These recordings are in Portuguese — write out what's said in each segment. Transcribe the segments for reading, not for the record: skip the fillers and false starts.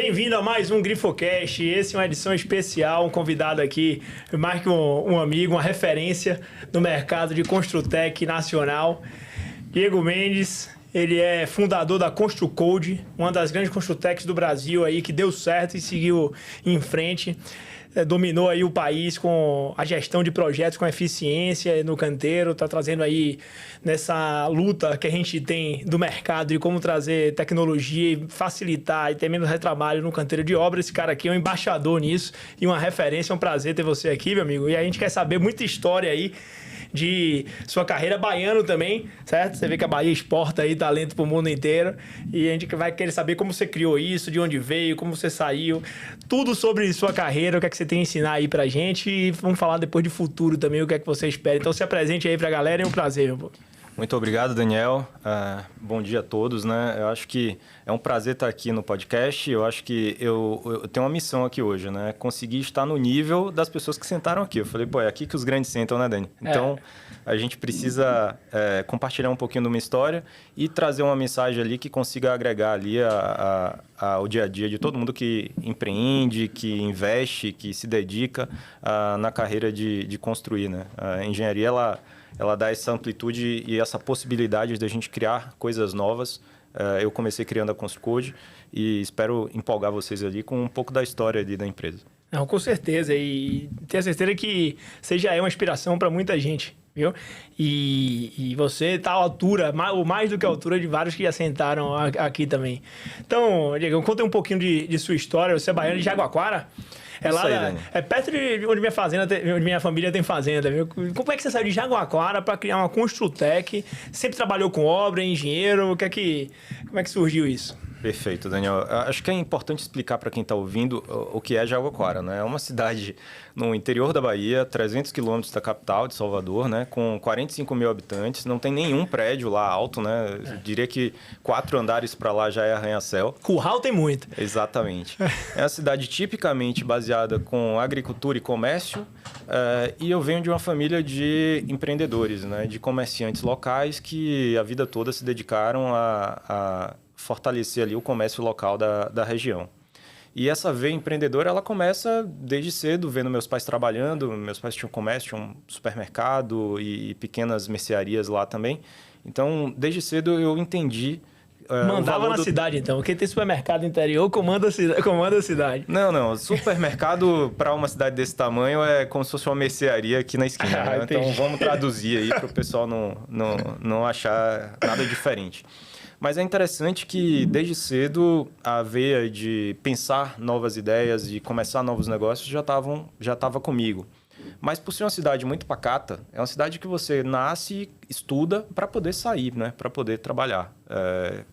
bem-vindo a mais um GrifoCast. Esse é uma edição especial, um convidado aqui, mais que um amigo, uma referência no mercado de Construtec nacional. Diego Mendes, ele é fundador da ConstruCode, uma das grandes Construtecs do Brasil aí, que deu certo e seguiu em frente. Dominou aí o país com a gestão de projetos com eficiência no canteiro, está trazendo aí nessa luta que a gente tem do mercado de como trazer tecnologia e facilitar e ter menos retrabalho no canteiro de obra. Esse cara aqui é um embaixador nisso e uma referência. É um prazer ter você aqui, meu amigo. E a gente quer saber muita história aí de sua carreira baiano também, certo? Você vê que a Bahia exporta aí talento pro mundo inteiro e a gente vai querer saber como você criou isso, de onde veio, como você saiu, tudo sobre sua carreira, o que é que você tem a ensinar aí pra gente e vamos falar depois de futuro também, o que é que você espera. Então se apresente aí pra galera, é um prazer, meu povo. Muito obrigado, Daniel. Bom dia a todos, né? Eu acho que é um prazer estar aqui no podcast. Eu acho que eu tenho uma missão aqui hoje, né? Conseguir estar no nível das pessoas que sentaram aqui. Eu falei, pô, é aqui que os grandes sentam, né, Dani? Então, a gente precisa compartilhar um pouquinho de uma história e trazer uma mensagem ali que consiga agregar ali ao dia a dia de todo mundo que empreende, que investe, que se dedica na carreira de construir, né? A engenharia, ela dá essa amplitude e essa possibilidade de a gente criar coisas novas. Eu comecei criando a ConstruCode e espero empolgar vocês ali com um pouco da história ali da empresa. Não, com certeza. E tenho certeza que você já é uma inspiração para muita gente, viu? E você está à altura, ou mais do que a altura de vários que já sentaram aqui também. Então, Diego, conta um pouquinho de sua história. Você é baiano de Jaguaquara? É perto de onde onde minha família tem fazenda, viu? Como é que você saiu de Jaguaquara para criar uma Construtec? Sempre trabalhou com obra, engenheiro? Como é que surgiu isso? Perfeito, Daniel. Acho que é importante explicar para quem está ouvindo o que é Jaguaquara, né? É uma cidade no interior da Bahia, 300 quilômetros da capital de Salvador, né? Com 45 mil habitantes. Não tem nenhum prédio lá alto, né? Eu diria que 4 andares para lá já é arranha-céu. Curral tem muito. Exatamente. É uma cidade tipicamente baseada com agricultura e comércio. E eu venho de uma família de empreendedores, né? De comerciantes locais que a vida toda se dedicaram a fortalecer ali o comércio local da região. E essa veia empreendedora, ela começa desde cedo, vendo meus pais trabalhando. Meus pais tinham comércio, tinham um supermercado e pequenas mercearias lá também. Então, desde cedo eu entendi... Mandava na cidade, então. Quem tem supermercado interior comanda a cidade. Não. Supermercado para uma cidade desse tamanho é como se fosse uma mercearia aqui na esquina. Né? Então, vamos traduzir aí para o pessoal não achar nada diferente. Mas é interessante que, desde cedo, a veia de pensar novas ideias e começar novos negócios já estava comigo. Mas, por ser uma cidade muito pacata, é uma cidade que você nasce, estuda para poder sair, né? Para poder trabalhar,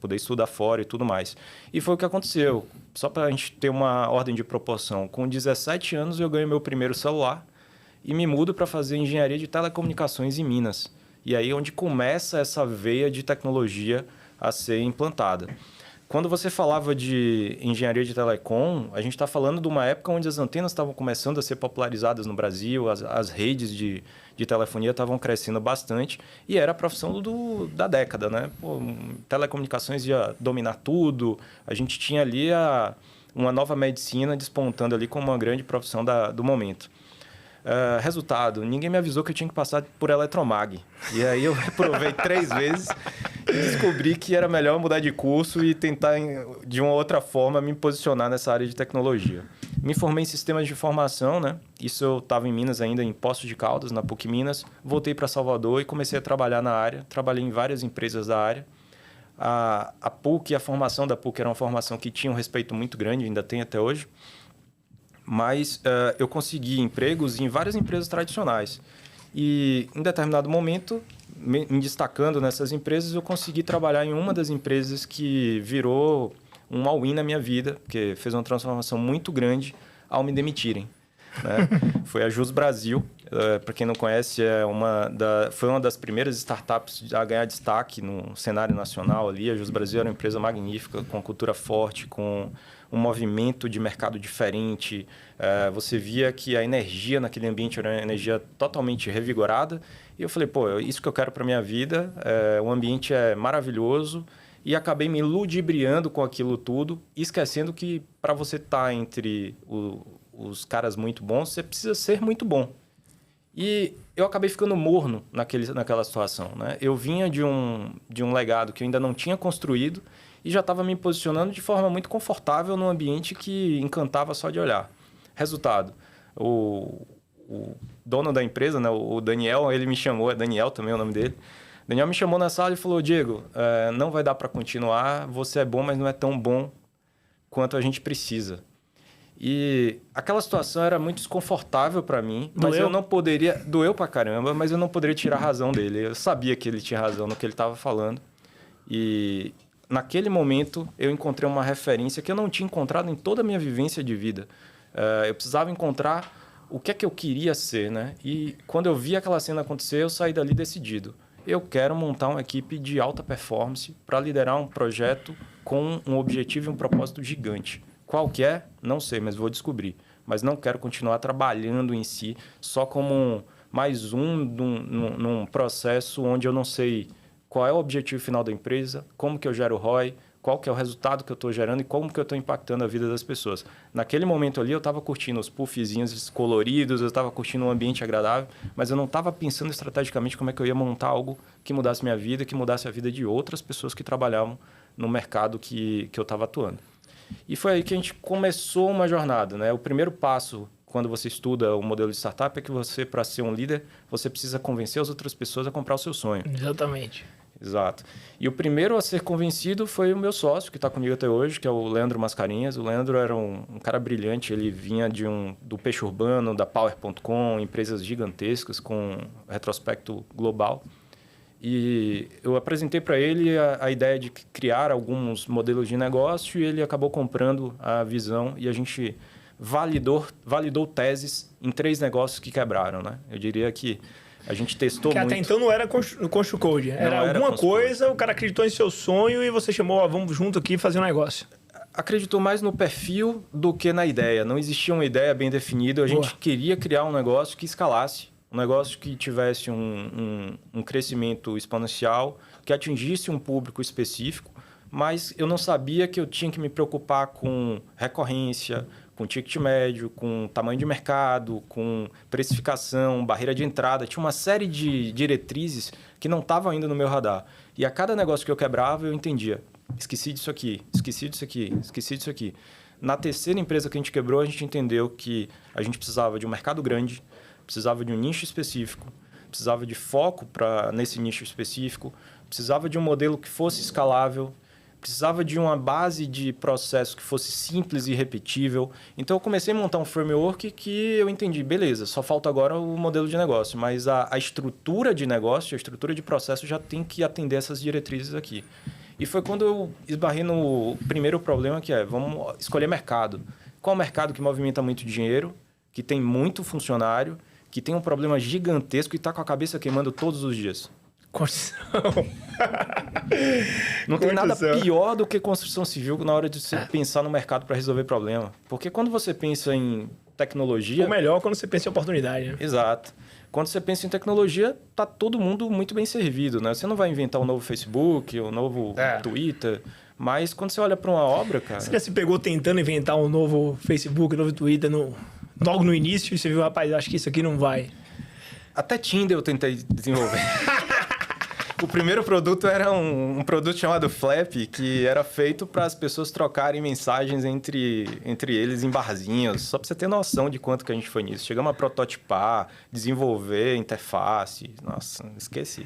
poder estudar fora e tudo mais. E foi o que aconteceu. Só para a gente ter uma ordem de proporção. Com 17 anos, eu ganho meu primeiro celular e me mudo para fazer engenharia de telecomunicações em Minas. E aí é onde começa essa veia de tecnologia a ser implantada. Quando você falava de engenharia de telecom, a gente está falando de uma época onde as antenas estavam começando a ser popularizadas no Brasil, as redes de telefonia estavam crescendo bastante e era a profissão da década, né? Pô, telecomunicações ia dominar tudo, a gente tinha ali uma nova medicina despontando ali como uma grande profissão do momento. Resultado, ninguém me avisou que eu tinha que passar por Eletromag. E aí eu reprovei 3 vezes e descobri que era melhor mudar de curso e tentar, de uma outra forma, me posicionar nessa área de tecnologia. Me formei em sistemas de informação, né? Isso eu estava em Minas ainda, em Poços de Caldas, na PUC Minas. Voltei para Salvador e comecei a trabalhar na área. Trabalhei em várias empresas da área. A PUC, a formação da PUC era uma formação que tinha um respeito muito grande, ainda tem até hoje. Mas eu consegui empregos em várias empresas tradicionais. E, em determinado momento, me destacando nessas empresas, eu consegui trabalhar em uma das empresas que virou um all-in na minha vida, porque fez uma transformação muito grande ao me demitirem. Né? Foi a Jus Brasil. Para quem não conhece, foi uma das primeiras startups a ganhar destaque no cenário nacional ali. A Jus Brasil era uma empresa magnífica, com cultura forte, com um movimento de mercado diferente. Você via que a energia naquele ambiente era uma energia totalmente revigorada. E eu falei, pô, isso que eu quero para minha vida. O ambiente é maravilhoso e acabei me ludibriando com aquilo tudo, esquecendo que para você estar entre os caras muito bons, você precisa ser muito bom. E eu acabei ficando morno naquela situação, né? Eu vinha de um legado que eu ainda não tinha construído e já estava me posicionando de forma muito confortável num ambiente que encantava só de olhar. Resultado, o dono da empresa, né, o Daniel, ele me chamou, é Daniel também o nome dele. Daniel me chamou na sala e falou: Diego, não vai dar para continuar, você é bom, mas não é tão bom quanto a gente precisa. E aquela situação era muito desconfortável para mim, mas eu não poderia... Doeu pra caramba, mas eu não poderia tirar a razão dele. Eu sabia que ele tinha razão no que ele estava falando. E naquele momento eu encontrei uma referência que eu não tinha encontrado em toda a minha vivência de vida. Eu precisava encontrar o que é que eu queria ser, né? E quando eu vi aquela cena acontecer, eu saí dali decidido. Eu quero montar uma equipe de alta performance para liderar um projeto com um objetivo e um propósito gigante. Qual que é? Não sei, mas vou descobrir. Mas não quero continuar trabalhando em si só como mais num processo onde eu não sei qual é o objetivo final da empresa, como que eu gero ROI, qual que é o resultado que eu estou gerando e como que eu estou impactando a vida das pessoas. Naquele momento ali, eu estava curtindo os puffzinhos coloridos, eu estava curtindo um ambiente agradável, mas eu não estava pensando estrategicamente como é que eu ia montar algo que mudasse minha vida, que mudasse a vida de outras pessoas que trabalhavam no mercado que eu estava atuando. E foi aí que a gente começou uma jornada, né? O primeiro passo, quando você estuda o modelo de startup, é que você, para ser um líder, você precisa convencer as outras pessoas a comprar o seu sonho. Exatamente. Exato. E o primeiro a ser convencido foi o meu sócio, que está comigo até hoje, que é o Leandro Mascarenhas. O Leandro era um cara brilhante, ele vinha do Peixe Urbano, da Power.com, empresas gigantescas com retrospecto global. E eu apresentei para ele a ideia de criar alguns modelos de negócio e ele acabou comprando a visão e a gente validou teses em 3 negócios que quebraram, né? Eu diria que a gente testou muito. Que até então não era Constru Code. Era alguma coisa, o cara acreditou em seu sonho e você chamou, ó, vamos junto aqui fazer um negócio. Acreditou mais no perfil do que na ideia. Não existia uma ideia bem definida. A gente queria criar um negócio que escalasse. Um negócio que tivesse um crescimento exponencial, que atingisse um público específico, mas eu não sabia que eu tinha que me preocupar com recorrência, com ticket médio, com tamanho de mercado, com precificação, barreira de entrada. Tinha uma série de diretrizes que não estavam ainda no meu radar. E a cada negócio que eu quebrava, eu entendia. Esqueci disso aqui, esqueci disso aqui, esqueci disso aqui. Na terceira empresa que a gente quebrou, a gente entendeu que a gente precisava de um mercado grande, precisava de um nicho específico, precisava de foco nesse nicho específico, precisava de um modelo que fosse escalável, precisava de uma base de processo que fosse simples e repetível. Então, eu comecei a montar um framework que eu entendi, beleza, só falta agora o modelo de negócio, mas a estrutura de negócio, a estrutura de processo já tem que atender essas diretrizes aqui. E foi quando eu esbarrei no primeiro problema, que é, vamos escolher mercado. Qual mercado que movimenta muito dinheiro, que tem muito funcionário, que tem um problema gigantesco e está com a cabeça queimando todos os dias? Construção. Não tem nada pior do que construção civil na hora de você pensar no mercado para resolver problema. Porque quando você pensa em tecnologia... Ou melhor, quando você pensa em oportunidade, né? Exato. Quando você pensa em tecnologia, tá todo mundo muito bem servido, né? Você não vai inventar um novo Facebook, um novo Twitter... Mas quando você olha para uma obra, cara... Você já se pegou tentando inventar um novo Facebook, um novo Twitter logo no início e você viu, rapaz, acho que isso aqui não vai. Até Tinder eu tentei desenvolver. O primeiro produto era um produto chamado Flap, que era feito para as pessoas trocarem mensagens entre eles em barzinhos. Só para você ter noção de quanto que a gente foi nisso. Chegamos a prototipar, desenvolver interface. Nossa, esqueci.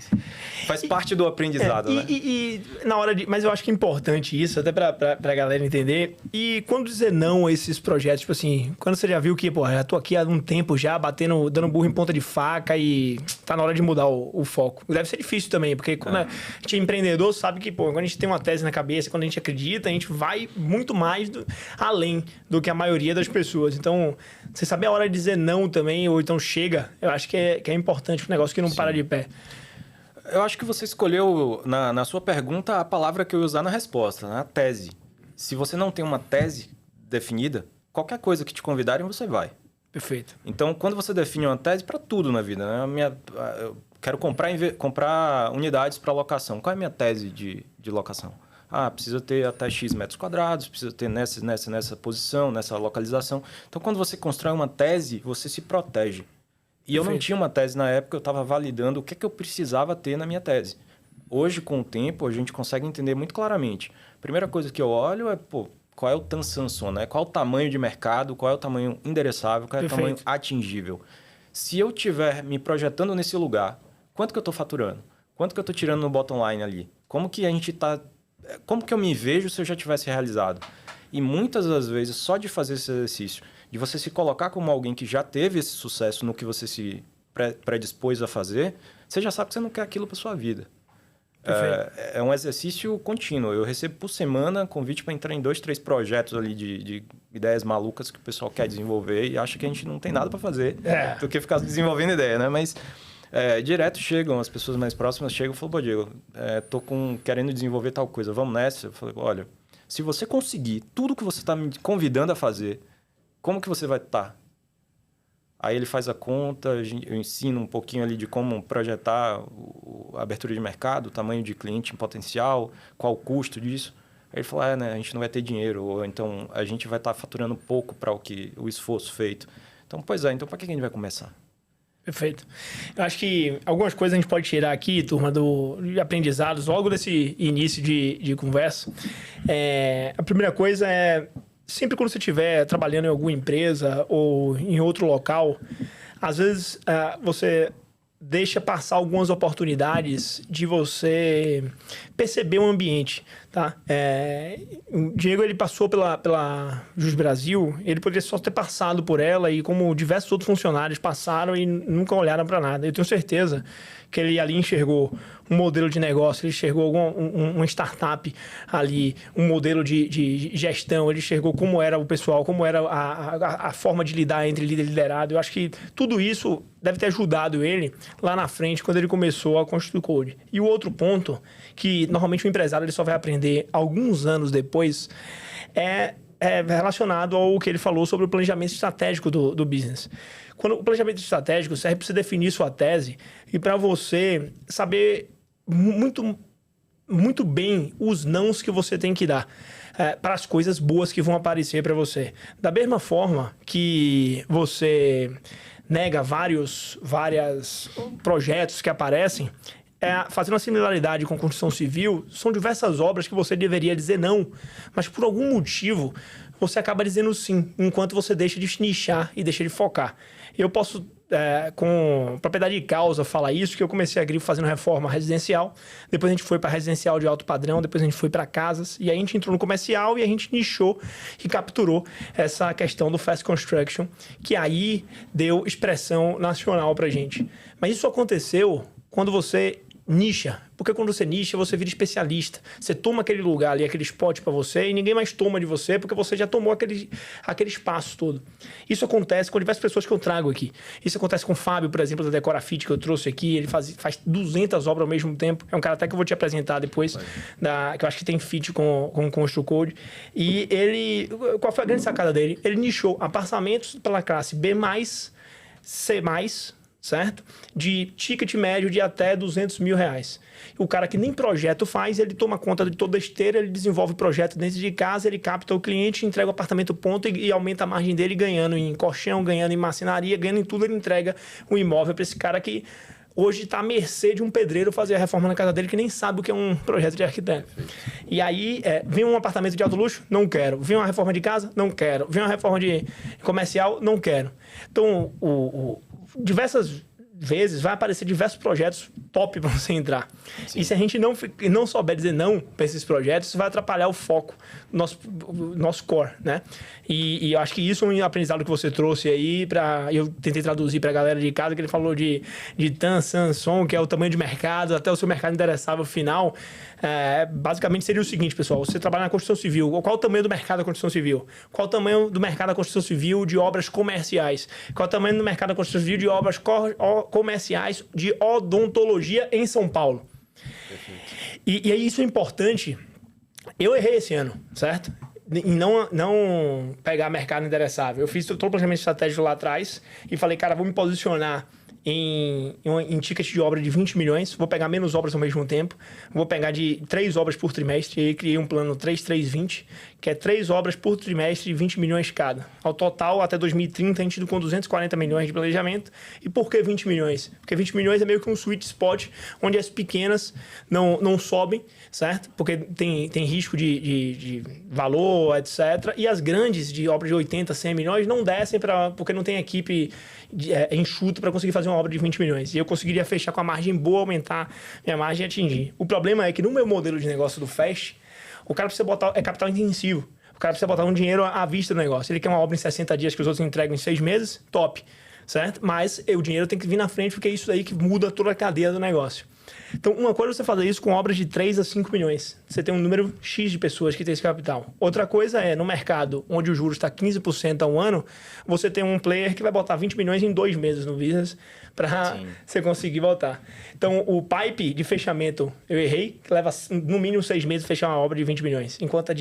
Faz parte do aprendizado, né? E na hora de... Mas eu acho que é importante isso, até para a galera entender. E quando dizer não a esses projetos, tipo assim, quando você já viu que, pô, já tô aqui há um tempo já, dando burro em ponta de faca e tá na hora de mudar o foco. Deve ser difícil também, porque quando a gente é empreendedor, sabe que, pô, quando a gente tem uma tese na cabeça, quando a gente acredita, a gente vai muito mais além do que a maioria das pessoas. Então, você saber a hora de dizer não também, ou então chega, eu acho que é importante um negócio que não para de pé. Eu acho que você escolheu, na sua pergunta, a palavra que eu ia usar na resposta, né? A tese. Se você não tem uma tese definida, qualquer coisa que te convidarem, você vai. Perfeito. Então, quando você define uma tese para tudo na vida, né? Eu quero comprar unidades para locação. Qual é a minha tese de locação? Precisa ter até X metros quadrados, precisa ter nessa posição, nessa localização. Então, quando você constrói uma tese, você se protege. E eu não tinha uma tese na época, eu estava validando o que eu precisava ter na minha tese. Hoje, com o tempo, a gente consegue entender muito claramente. A primeira coisa que eu olho é, qual é o TAM Samsung, né? Qual é o tamanho de mercado, qual é o tamanho endereçável, qual é o tamanho atingível. Se eu estiver me projetando nesse lugar, quanto que eu estou faturando? Quanto que eu estou tirando no bottom line ali? Como que eu me vejo se eu já tivesse realizado? E muitas das vezes, só de fazer esse exercício, de você se colocar como alguém que já teve esse sucesso no que você se predispôs a fazer, você já sabe que você não quer aquilo para sua vida. É um exercício contínuo. Eu recebo por semana convite para entrar em 2, 3 projetos ali de ideias malucas que o pessoal quer desenvolver e acha que a gente não tem nada para fazer do que ficar desenvolvendo ideia, né? Mas direto chegam, as pessoas mais próximas chegam e falam, pô, Diego, tô querendo desenvolver tal coisa, vamos nessa? Eu falei, olha, se você conseguir tudo que você está me convidando a fazer, como que você vai estar? Aí ele faz a conta, eu ensino um pouquinho ali de como projetar a abertura de mercado, o tamanho de cliente em potencial, qual o custo disso. Aí ele fala, a gente não vai ter dinheiro, ou então a gente vai estar faturando pouco para o esforço feito. Então, então para que a gente vai começar? Perfeito. Eu acho que algumas coisas a gente pode tirar aqui, turma, de aprendizados, logo desse início de conversa. A primeira coisa é, sempre quando você estiver trabalhando em alguma empresa ou em outro local, às vezes você deixa passar algumas oportunidades de você perceber o ambiente, tá? O Diego, ele passou pela Jus Brasil, ele poderia só ter passado por ela e como diversos outros funcionários passaram e nunca olharam para nada. Eu tenho certeza que ele ali enxergou um modelo de negócio, ele enxergou uma startup ali, um modelo de gestão, ele enxergou como era o pessoal, como era a forma de lidar entre líder e liderado. Eu acho que tudo isso deve ter ajudado ele lá na frente, quando ele começou a construir o Code. E o outro ponto, que normalmente o empresário ele só vai aprender alguns anos depois, é relacionado ao que ele falou sobre o planejamento estratégico do business. Quando o planejamento estratégico serve para você definir sua tese e para você saber muito, muito bem os nãos que você tem que dar para as coisas boas que vão aparecer para você. Da mesma forma que você nega vários projetos que aparecem, fazendo uma similaridade com construção civil, são diversas obras que você deveria dizer não, mas por algum motivo você acaba dizendo sim, enquanto você deixa de nichar e deixa de focar. Eu posso, com propriedade de causa, falar isso, que eu comecei a Grifo fazendo reforma residencial, depois a gente foi para residencial de alto padrão, depois a gente foi para casas, e aí a gente entrou no comercial e a gente nichou e capturou essa questão do fast construction, que aí deu expressão nacional para gente. Mas isso aconteceu quando você nicha, porque quando você nicha, você vira especialista. Você toma aquele lugar ali, aquele spot para você, e ninguém mais toma de você, porque você já tomou aquele espaço todo. Isso acontece com diversas pessoas que eu trago aqui. Isso acontece com o Fábio, por exemplo, da Decorafit, que eu trouxe aqui. Ele faz 200 obras ao mesmo tempo. É um cara até que eu vou te apresentar depois, que eu acho que tem fit com o ConstruCode. E ele... Qual foi a grande sacada dele? Ele nichou apartamentos pela classe B+, C+, certo? De ticket médio de até R$200 mil. O cara que nem projeto faz, ele toma conta de toda a esteira, ele desenvolve projeto dentro de casa, ele capta o cliente, entrega o apartamento ponto e aumenta a margem dele, ganhando em colchão, ganhando em marcenaria, ganhando em tudo, ele entrega um imóvel para esse cara que hoje está à mercê de um pedreiro fazer a reforma na casa dele que nem sabe o que é um projeto de arquiteto. E aí, vem um apartamento de alto luxo? Não quero. Vem uma reforma de casa? Não quero. Vem uma reforma de comercial? Não quero. Então, diversas vezes vai aparecer diversos projetos top para você entrar. Sim. E se a gente não souber dizer não para esses projetos, isso vai atrapalhar o foco do nosso core, né? E eu acho que isso é um aprendizado que você trouxe aí, eu tentei traduzir para a galera de casa, que ele falou de TAM, Samsung, que é o tamanho de mercado, até o seu mercado endereçável final. Basicamente seria o seguinte, pessoal, você trabalha na construção civil, qual o tamanho do mercado da construção civil? Qual o tamanho do mercado da construção civil de obras comerciais? Qual o tamanho do mercado da construção civil de obras comerciais de odontologia em São Paulo? E aí isso é importante. Eu errei esse ano, certo? Em não pegar mercado endereçável. Eu fiz todo o planejamento estratégico lá atrás e falei, cara, vou me posicionar em ticket de obra de 20 milhões, vou pegar menos obras ao mesmo tempo, vou pegar de 3 obras por trimestre, e aí criei um plano 3-3-20, que é 3 obras por trimestre de 20 milhões cada. Ao total, até 2030, a gente indo com 240 milhões de planejamento. E por que 20 milhões? Porque 20 milhões é meio que um sweet spot, onde as pequenas não sobem, certo? Porque tem risco de valor, etc. E as grandes, de obras de 80, 100 milhões, não descem porque não tem equipe enxuta para conseguir fazer uma obra de 20 milhões. E eu conseguiria fechar com a margem boa, aumentar minha margem e atingir. O problema é que no meu modelo de negócio do Fast, o cara precisa botar... É capital intensivo. O cara precisa botar um dinheiro à vista do negócio. Ele quer uma obra em 60 dias que os outros entregam em 6 meses, top. Certo? Mas o dinheiro tem que vir na frente, porque é isso aí que muda toda a cadeia do negócio. Então, uma coisa é você fazer isso com obras de 3 a 5 milhões. Você tem um número X de pessoas que tem esse capital. Outra coisa é, no mercado onde o juros está 15% ao ano, você tem um player que vai botar 20 milhões em 2 meses no business para você conseguir voltar. Então, o pipe de fechamento, eu errei, que leva no mínimo 6 meses fechar uma obra de 20 milhões. Enquanto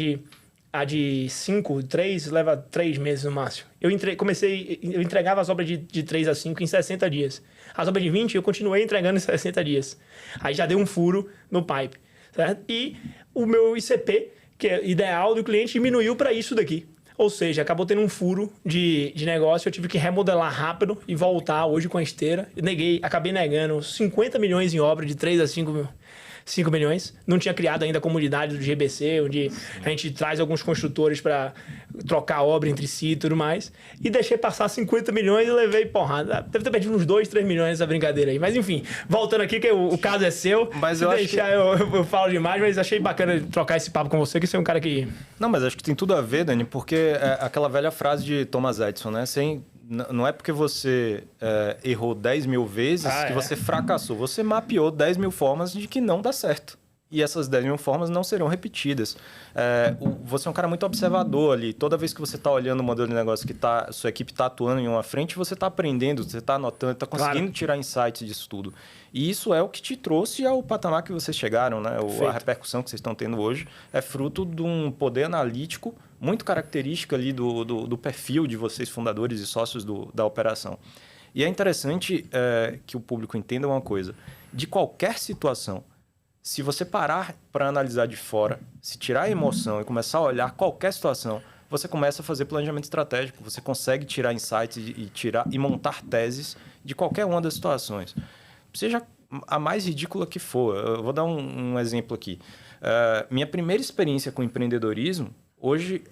a de 5, 3, leva 3 meses no máximo. Eu entregava as obras de 3 a 5 em 60 dias. As obras de 20, eu continuei entregando em 60 dias. Aí já deu um furo no pipe, certo? E o meu ICP, que é ideal do cliente, diminuiu para isso daqui. Ou seja, acabou tendo um furo de negócio, eu tive que remodelar rápido e voltar hoje com a esteira. Acabei negando 50 milhões em obra de 3 a 5 milhões. Não tinha criado ainda a comunidade do GBC, onde a gente traz alguns construtores para trocar a obra entre si e tudo mais. E deixei passar 50 milhões e levei porrada. Deve ter perdido uns 2, 3 milhões essa brincadeira aí. Mas enfim, voltando aqui, que o caso é seu. Mas se eu deixar, eu falo demais, mas achei bacana trocar esse papo com você, que você é um cara que... Não, mas acho que tem tudo a ver, Dani, porque é aquela velha frase de Thomas Edison, né? Não é porque você errou 10 mil vezes que você fracassou. Você mapeou 10 mil formas de que não dá certo. E essas 10 mil formas não serão repetidas. Você é um cara muito observador ali. Toda vez que você está olhando o modelo de negócio que sua equipe está atuando em uma frente, você está aprendendo, você está anotando, está conseguindo tirar insights disso tudo. E isso é o que te trouxe ao patamar que vocês chegaram, né? A repercussão que vocês estão tendo hoje é fruto de um poder analítico muito característico ali do perfil de vocês, fundadores e sócios da operação. E é interessante que o público entenda uma coisa. De qualquer situação, se você parar para analisar de fora, se tirar a emoção e começar a olhar qualquer situação, você começa a fazer planejamento estratégico, você consegue tirar insights e montar teses de qualquer uma das situações. Seja a mais ridícula que for. Eu vou dar um exemplo aqui. Minha primeira experiência com empreendedorismo, hoje,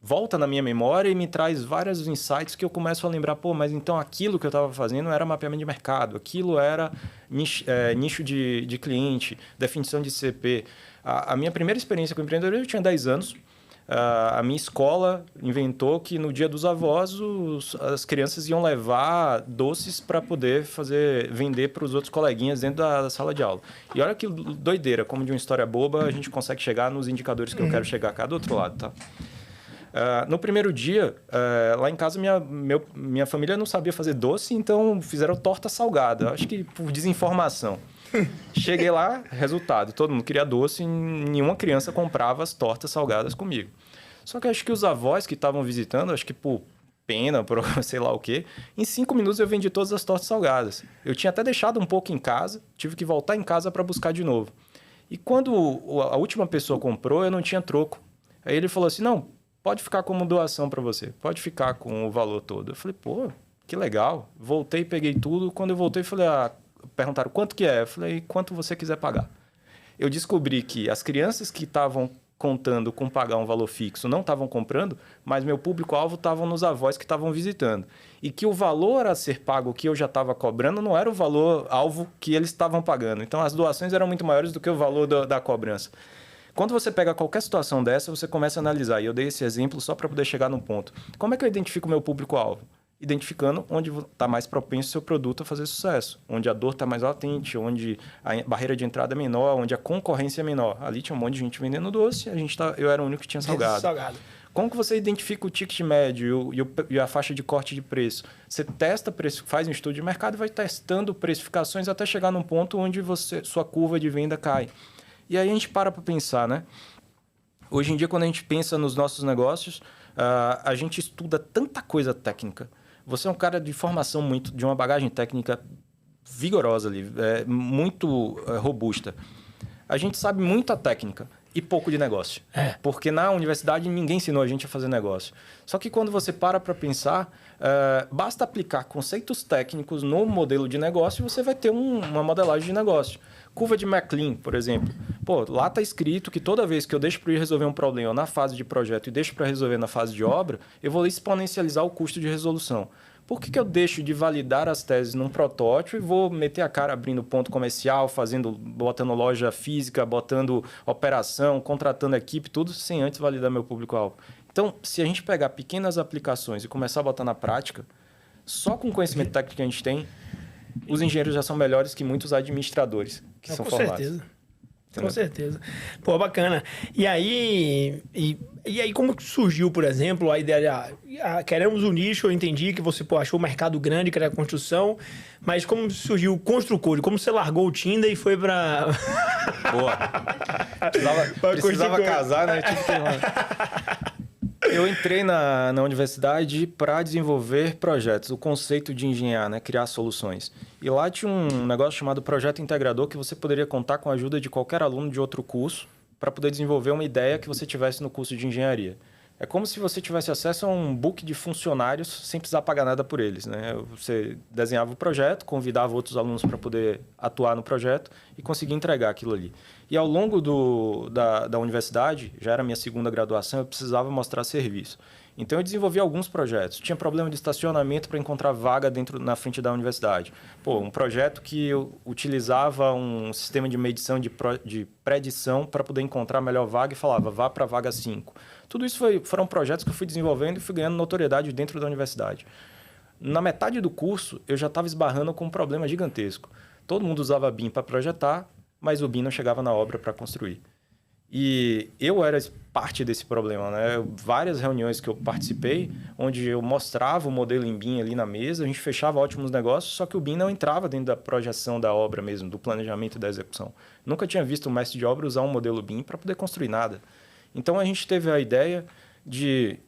volta na minha memória e me traz vários insights que eu começo a lembrar, mas então aquilo que eu estava fazendo era mapeamento de mercado, aquilo era nicho de cliente, definição de CP. A minha primeira experiência com empreendedorismo, eu tinha 10 anos. A minha escola inventou que no dia dos avós as crianças iam levar doces para poder vender para os outros coleguinhas dentro da sala de aula. E olha que doideira, como de uma história boba a gente consegue chegar nos indicadores que eu quero chegar cá do outro lado, tá? No primeiro dia, lá em casa, minha família não sabia fazer doce, então fizeram torta salgada. Acho que por desinformação. Cheguei lá, resultado, todo mundo queria doce e nenhuma criança comprava as tortas salgadas comigo. Só que acho que os avós que estavam visitando, acho que por pena, por sei lá o quê, em 5 minutos eu vendi todas as tortas salgadas. Eu tinha até deixado um pouco em casa, tive que voltar em casa para buscar de novo. E quando a última pessoa comprou, eu não tinha troco. Aí ele falou assim, não, pode ficar como doação para você, pode ficar com o valor todo. Eu falei, que legal. Voltei, peguei tudo. Quando eu voltei, falei, perguntaram quanto que é? Eu falei, quanto você quiser pagar. Eu descobri que as crianças que estavam contando com pagar um valor fixo não estavam comprando, mas meu público-alvo estavam nos avós que estavam visitando. E que o valor a ser pago que eu já estava cobrando não era o valor-alvo que eles estavam pagando. Então, as doações eram muito maiores do que o valor da cobrança. Quando você pega qualquer situação dessa, você começa a analisar. E eu dei esse exemplo só para poder chegar no ponto. Como é que eu identifico o meu público-alvo? Identificando onde está mais propenso o seu produto a fazer sucesso, onde a dor está mais latente, onde a barreira de entrada é menor, onde a concorrência é menor. Ali tinha um monte de gente vendendo doce, eu era o único que tinha salgado. Como que você identifica o ticket médio e a faixa de corte de preço? Você testa, faz um estudo de mercado e vai testando precificações até chegar num ponto onde sua curva de venda cai. E aí a gente para pensar, né? Hoje em dia, quando a gente pensa nos nossos negócios, a gente estuda tanta coisa técnica, você é um cara de formação de uma bagagem técnica vigorosa ali, muito robusta. A gente sabe muita técnica e pouco de negócio. Porque na universidade ninguém ensinou a gente a fazer negócio. Só que quando você para pensar, basta aplicar conceitos técnicos no modelo de negócio e você vai ter uma modelagem de negócio. Curva de McLean, por exemplo. Lá está escrito que toda vez que eu deixo para ir resolver um problema na fase de projeto e deixo para resolver na fase de obra, eu vou exponencializar o custo de resolução. Por que eu deixo de validar as teses num protótipo e vou meter a cara abrindo ponto comercial, botando loja física, botando operação, contratando equipe, tudo sem antes validar meu público-alvo? Então, se a gente pegar pequenas aplicações e começar a botar na prática, só com o conhecimento técnico que a gente tem, os engenheiros já são melhores que muitos administradores que são formados. Certeza. Com certeza. Pô, bacana. E aí, como que surgiu, por exemplo, a ideia de queremos um nicho? Eu entendi que você achou o mercado grande, que era a construção, mas como surgiu o ConstruCode? Como você largou o Tinder e foi para... Boa. Precisava casar, né? Eu entrei na universidade para desenvolver projetos, o conceito de engenhar, né? Criar soluções. E lá tinha um negócio chamado projeto integrador que você poderia contar com a ajuda de qualquer aluno de outro curso para poder desenvolver uma ideia que você tivesse no curso de engenharia. É como se você tivesse acesso a um book de funcionários sem precisar pagar nada por eles, né? Você desenhava o projeto, convidava outros alunos para poder atuar no projeto e conseguir entregar aquilo ali. E ao longo da universidade, já era a minha segunda graduação, eu precisava mostrar serviço. Então, eu desenvolvi alguns projetos. Tinha problema de estacionamento para encontrar vaga na frente da universidade. Um projeto que eu utilizava um sistema de medição de predição para poder encontrar a melhor vaga e falava, vá para a vaga 5. Tudo isso foram projetos que eu fui desenvolvendo e fui ganhando notoriedade dentro da universidade. Na metade do curso, eu já estava esbarrando com um problema gigantesco. Todo mundo usava BIM para projetar, mas o BIM não chegava na obra para construir. E eu era parte desse problema, né? Várias reuniões que eu participei, onde eu mostrava o modelo em BIM ali na mesa, a gente fechava ótimos negócios, só que o BIM não entrava dentro da projeção da obra mesmo, do planejamento e da execução. Nunca tinha visto um mestre de obra usar um modelo BIM para poder construir nada. Então, a gente teve a ideia de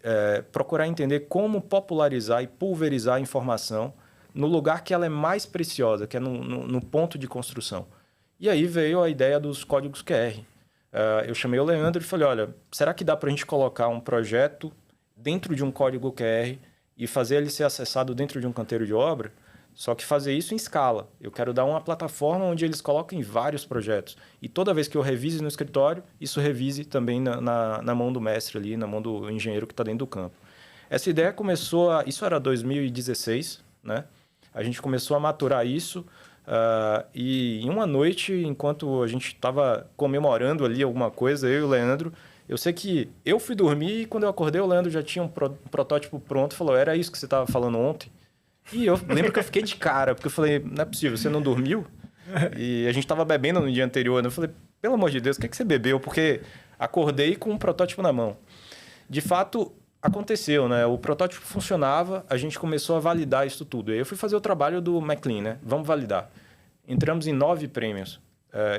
procurar entender como popularizar e pulverizar a informação no lugar que ela é mais preciosa, que é no ponto de construção. E aí veio a ideia dos códigos QR. Eu chamei o Leandro e falei, olha, será que dá para a gente colocar um projeto dentro de um código QR e fazer ele ser acessado dentro de um canteiro de obra? Só que fazer isso em escala. Eu quero dar uma plataforma onde eles coloquem vários projetos. E toda vez que eu revise no escritório, isso revise também na mão do mestre ali, na mão do engenheiro que está dentro do campo. Essa ideia começou isso era 2016, né? A gente começou a maturar isso. E em uma noite, enquanto a gente estava comemorando ali alguma coisa, eu e o Leandro, eu sei que eu fui dormir e quando eu acordei, o Leandro já tinha um protótipo pronto e falou, era isso que você estava falando ontem? E eu lembro que eu fiquei de cara, porque eu falei, não é possível, você não dormiu? E a gente estava bebendo no dia anterior, né? Eu falei, pelo amor de Deus, o que é que você bebeu? Porque acordei com um protótipo na mão. De fato, aconteceu, né? O protótipo funcionava, a gente começou a validar isso tudo. Aí eu fui fazer o trabalho do McLean, né? Vamos validar. Entramos em 9 prêmios,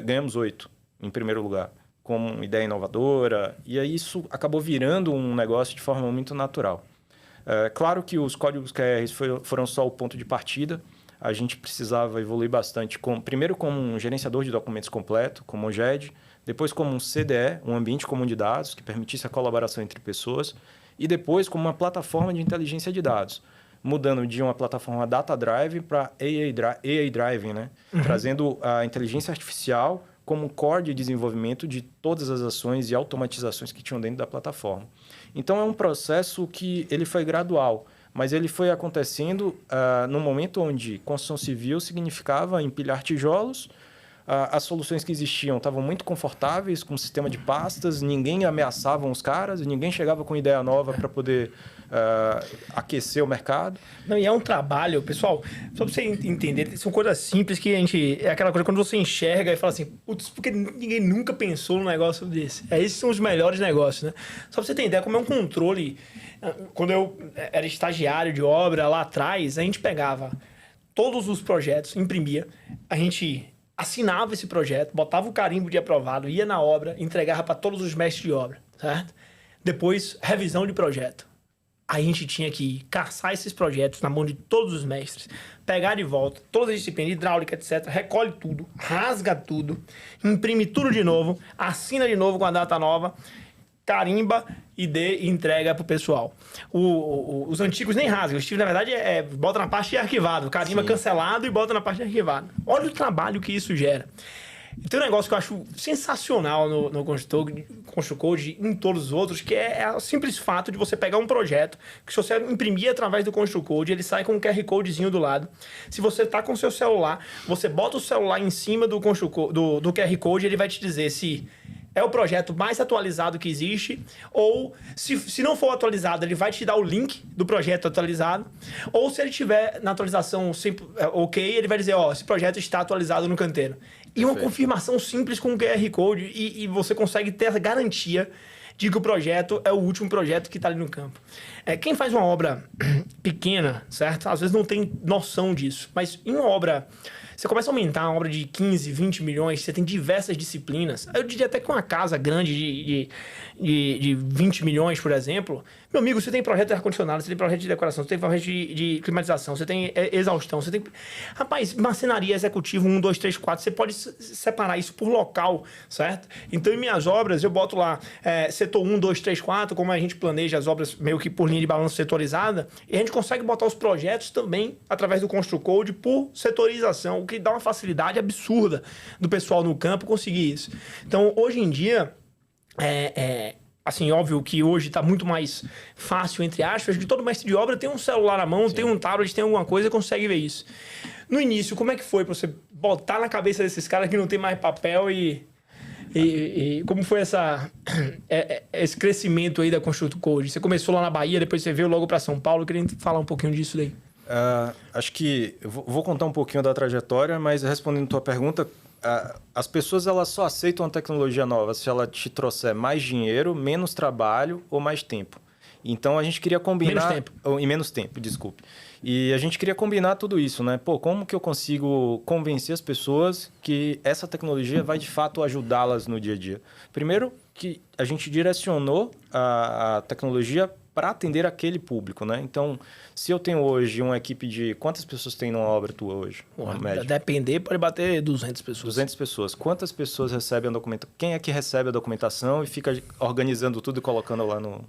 ganhamos 8 em primeiro lugar, como ideia inovadora, e aí isso acabou virando um negócio de forma muito natural. Claro que os códigos QR foram só o ponto de partida, a gente precisava evoluir bastante, primeiro como um gerenciador de documentos completo, como o GED, depois como um CDE, um ambiente comum de dados, que permitisse a colaboração entre pessoas, e depois como uma plataforma de inteligência de dados, mudando de uma plataforma Data Drive para AI Drive, né? Trazendo a inteligência artificial como core de desenvolvimento de todas as ações e automatizações que tinham dentro da plataforma. Então, é um processo que ele foi gradual, mas ele foi acontecendo no momento onde construção civil significava empilhar tijolos, as soluções que existiam estavam muito confortáveis, com um sistema de pastas, ninguém ameaçava os caras, ninguém chegava com ideia nova para poder aquecer o mercado. Não, e é um trabalho, pessoal, só para você entender, são coisas simples que a gente... É aquela coisa quando você enxerga e fala assim, putz, porque ninguém nunca pensou num negócio desse. Esses são os melhores negócios, né? Só para você ter ideia, como é um controle... Quando eu era estagiário de obra lá atrás, a gente pegava todos os projetos, imprimia, a gente assinava esse projeto, botava o carimbo de aprovado, ia na obra, entregava para todos os mestres de obra, certo? Depois, revisão de projeto. a gente tinha que caçar esses projetos na mão de todos os mestres, pegar de volta todas as disciplinas, hidráulica, etc., recolhe tudo, rasga tudo, imprime tudo de novo, assina de novo com a data nova, carimba e entrega pro pessoal. Os antigos nem rasgam. O Steve, na verdade, bota na parte de arquivado. Carimba cancelado e bota na parte de arquivado. Olha o trabalho que isso gera. E tem um negócio que eu acho sensacional no ConstruCode e em todos os outros, que é o simples fato de você pegar um projeto que se você imprimir através do ConstruCode, ele sai com um QR Codezinho do lado. Se você está com o seu celular, você bota o celular em cima do QR Code, ele vai te dizer se é o projeto mais atualizado que existe, ou se não for atualizado, ele vai te dar o link do projeto atualizado, ou se ele tiver na atualização ok, ele vai dizer, esse projeto está atualizado no canteiro. E uma confirmação simples com o QR Code e você consegue ter a garantia de que o projeto é o último projeto que está ali no campo. Quem faz uma obra pequena, certo? Às vezes não tem noção disso, mas em uma obra... Você começa a aumentar uma obra de 15, 20 milhões, você tem diversas disciplinas. Eu diria até que uma casa grande de 20 milhões, por exemplo... Meu amigo, você tem projeto de ar-condicionado, você tem projeto de decoração, você tem projeto de climatização, você tem exaustão, você tem... Rapaz, marcenaria executiva 1, 2, 3, 4, você pode separar isso por local, certo? Então, em minhas obras, eu boto lá setor 1, 2, 3, 4, como a gente planeja as obras meio que por linha de balanço setorizada, e a gente consegue botar os projetos também através do ConstruCode por setorização, o que dá uma facilidade absurda do pessoal no campo conseguir isso. Então, hoje em dia, assim, óbvio que hoje está muito mais fácil, entre aspas, que todo mestre de obra tem um celular na mão, tem um tablet, tem alguma coisa e consegue ver isso. No início, como é que foi para você botar na cabeça desses caras que não tem mais papel e como foi esse crescimento aí da ConstruCode? Você começou lá na Bahia, depois você veio logo para São Paulo. Eu queria falar um pouquinho disso daí. Acho que eu vou contar um pouquinho da trajetória, mas respondendo a tua pergunta, as pessoas elas só aceitam a tecnologia nova se ela te trouxer mais dinheiro, menos trabalho ou mais tempo. Então a gente queria combinar... menos tempo, desculpe. E a gente queria combinar tudo isso, né? Como que eu consigo convencer as pessoas que essa tecnologia vai de fato ajudá-las no dia a dia? Primeiro, que a gente direcionou a tecnologia para atender aquele público, né? Então, se eu tenho hoje uma equipe de... Quantas pessoas tem numa obra tua hoje? Depender, pode bater 200 pessoas. 200 pessoas. Quantas pessoas recebem a documentação? Quem é que recebe a documentação e fica organizando tudo e colocando lá no...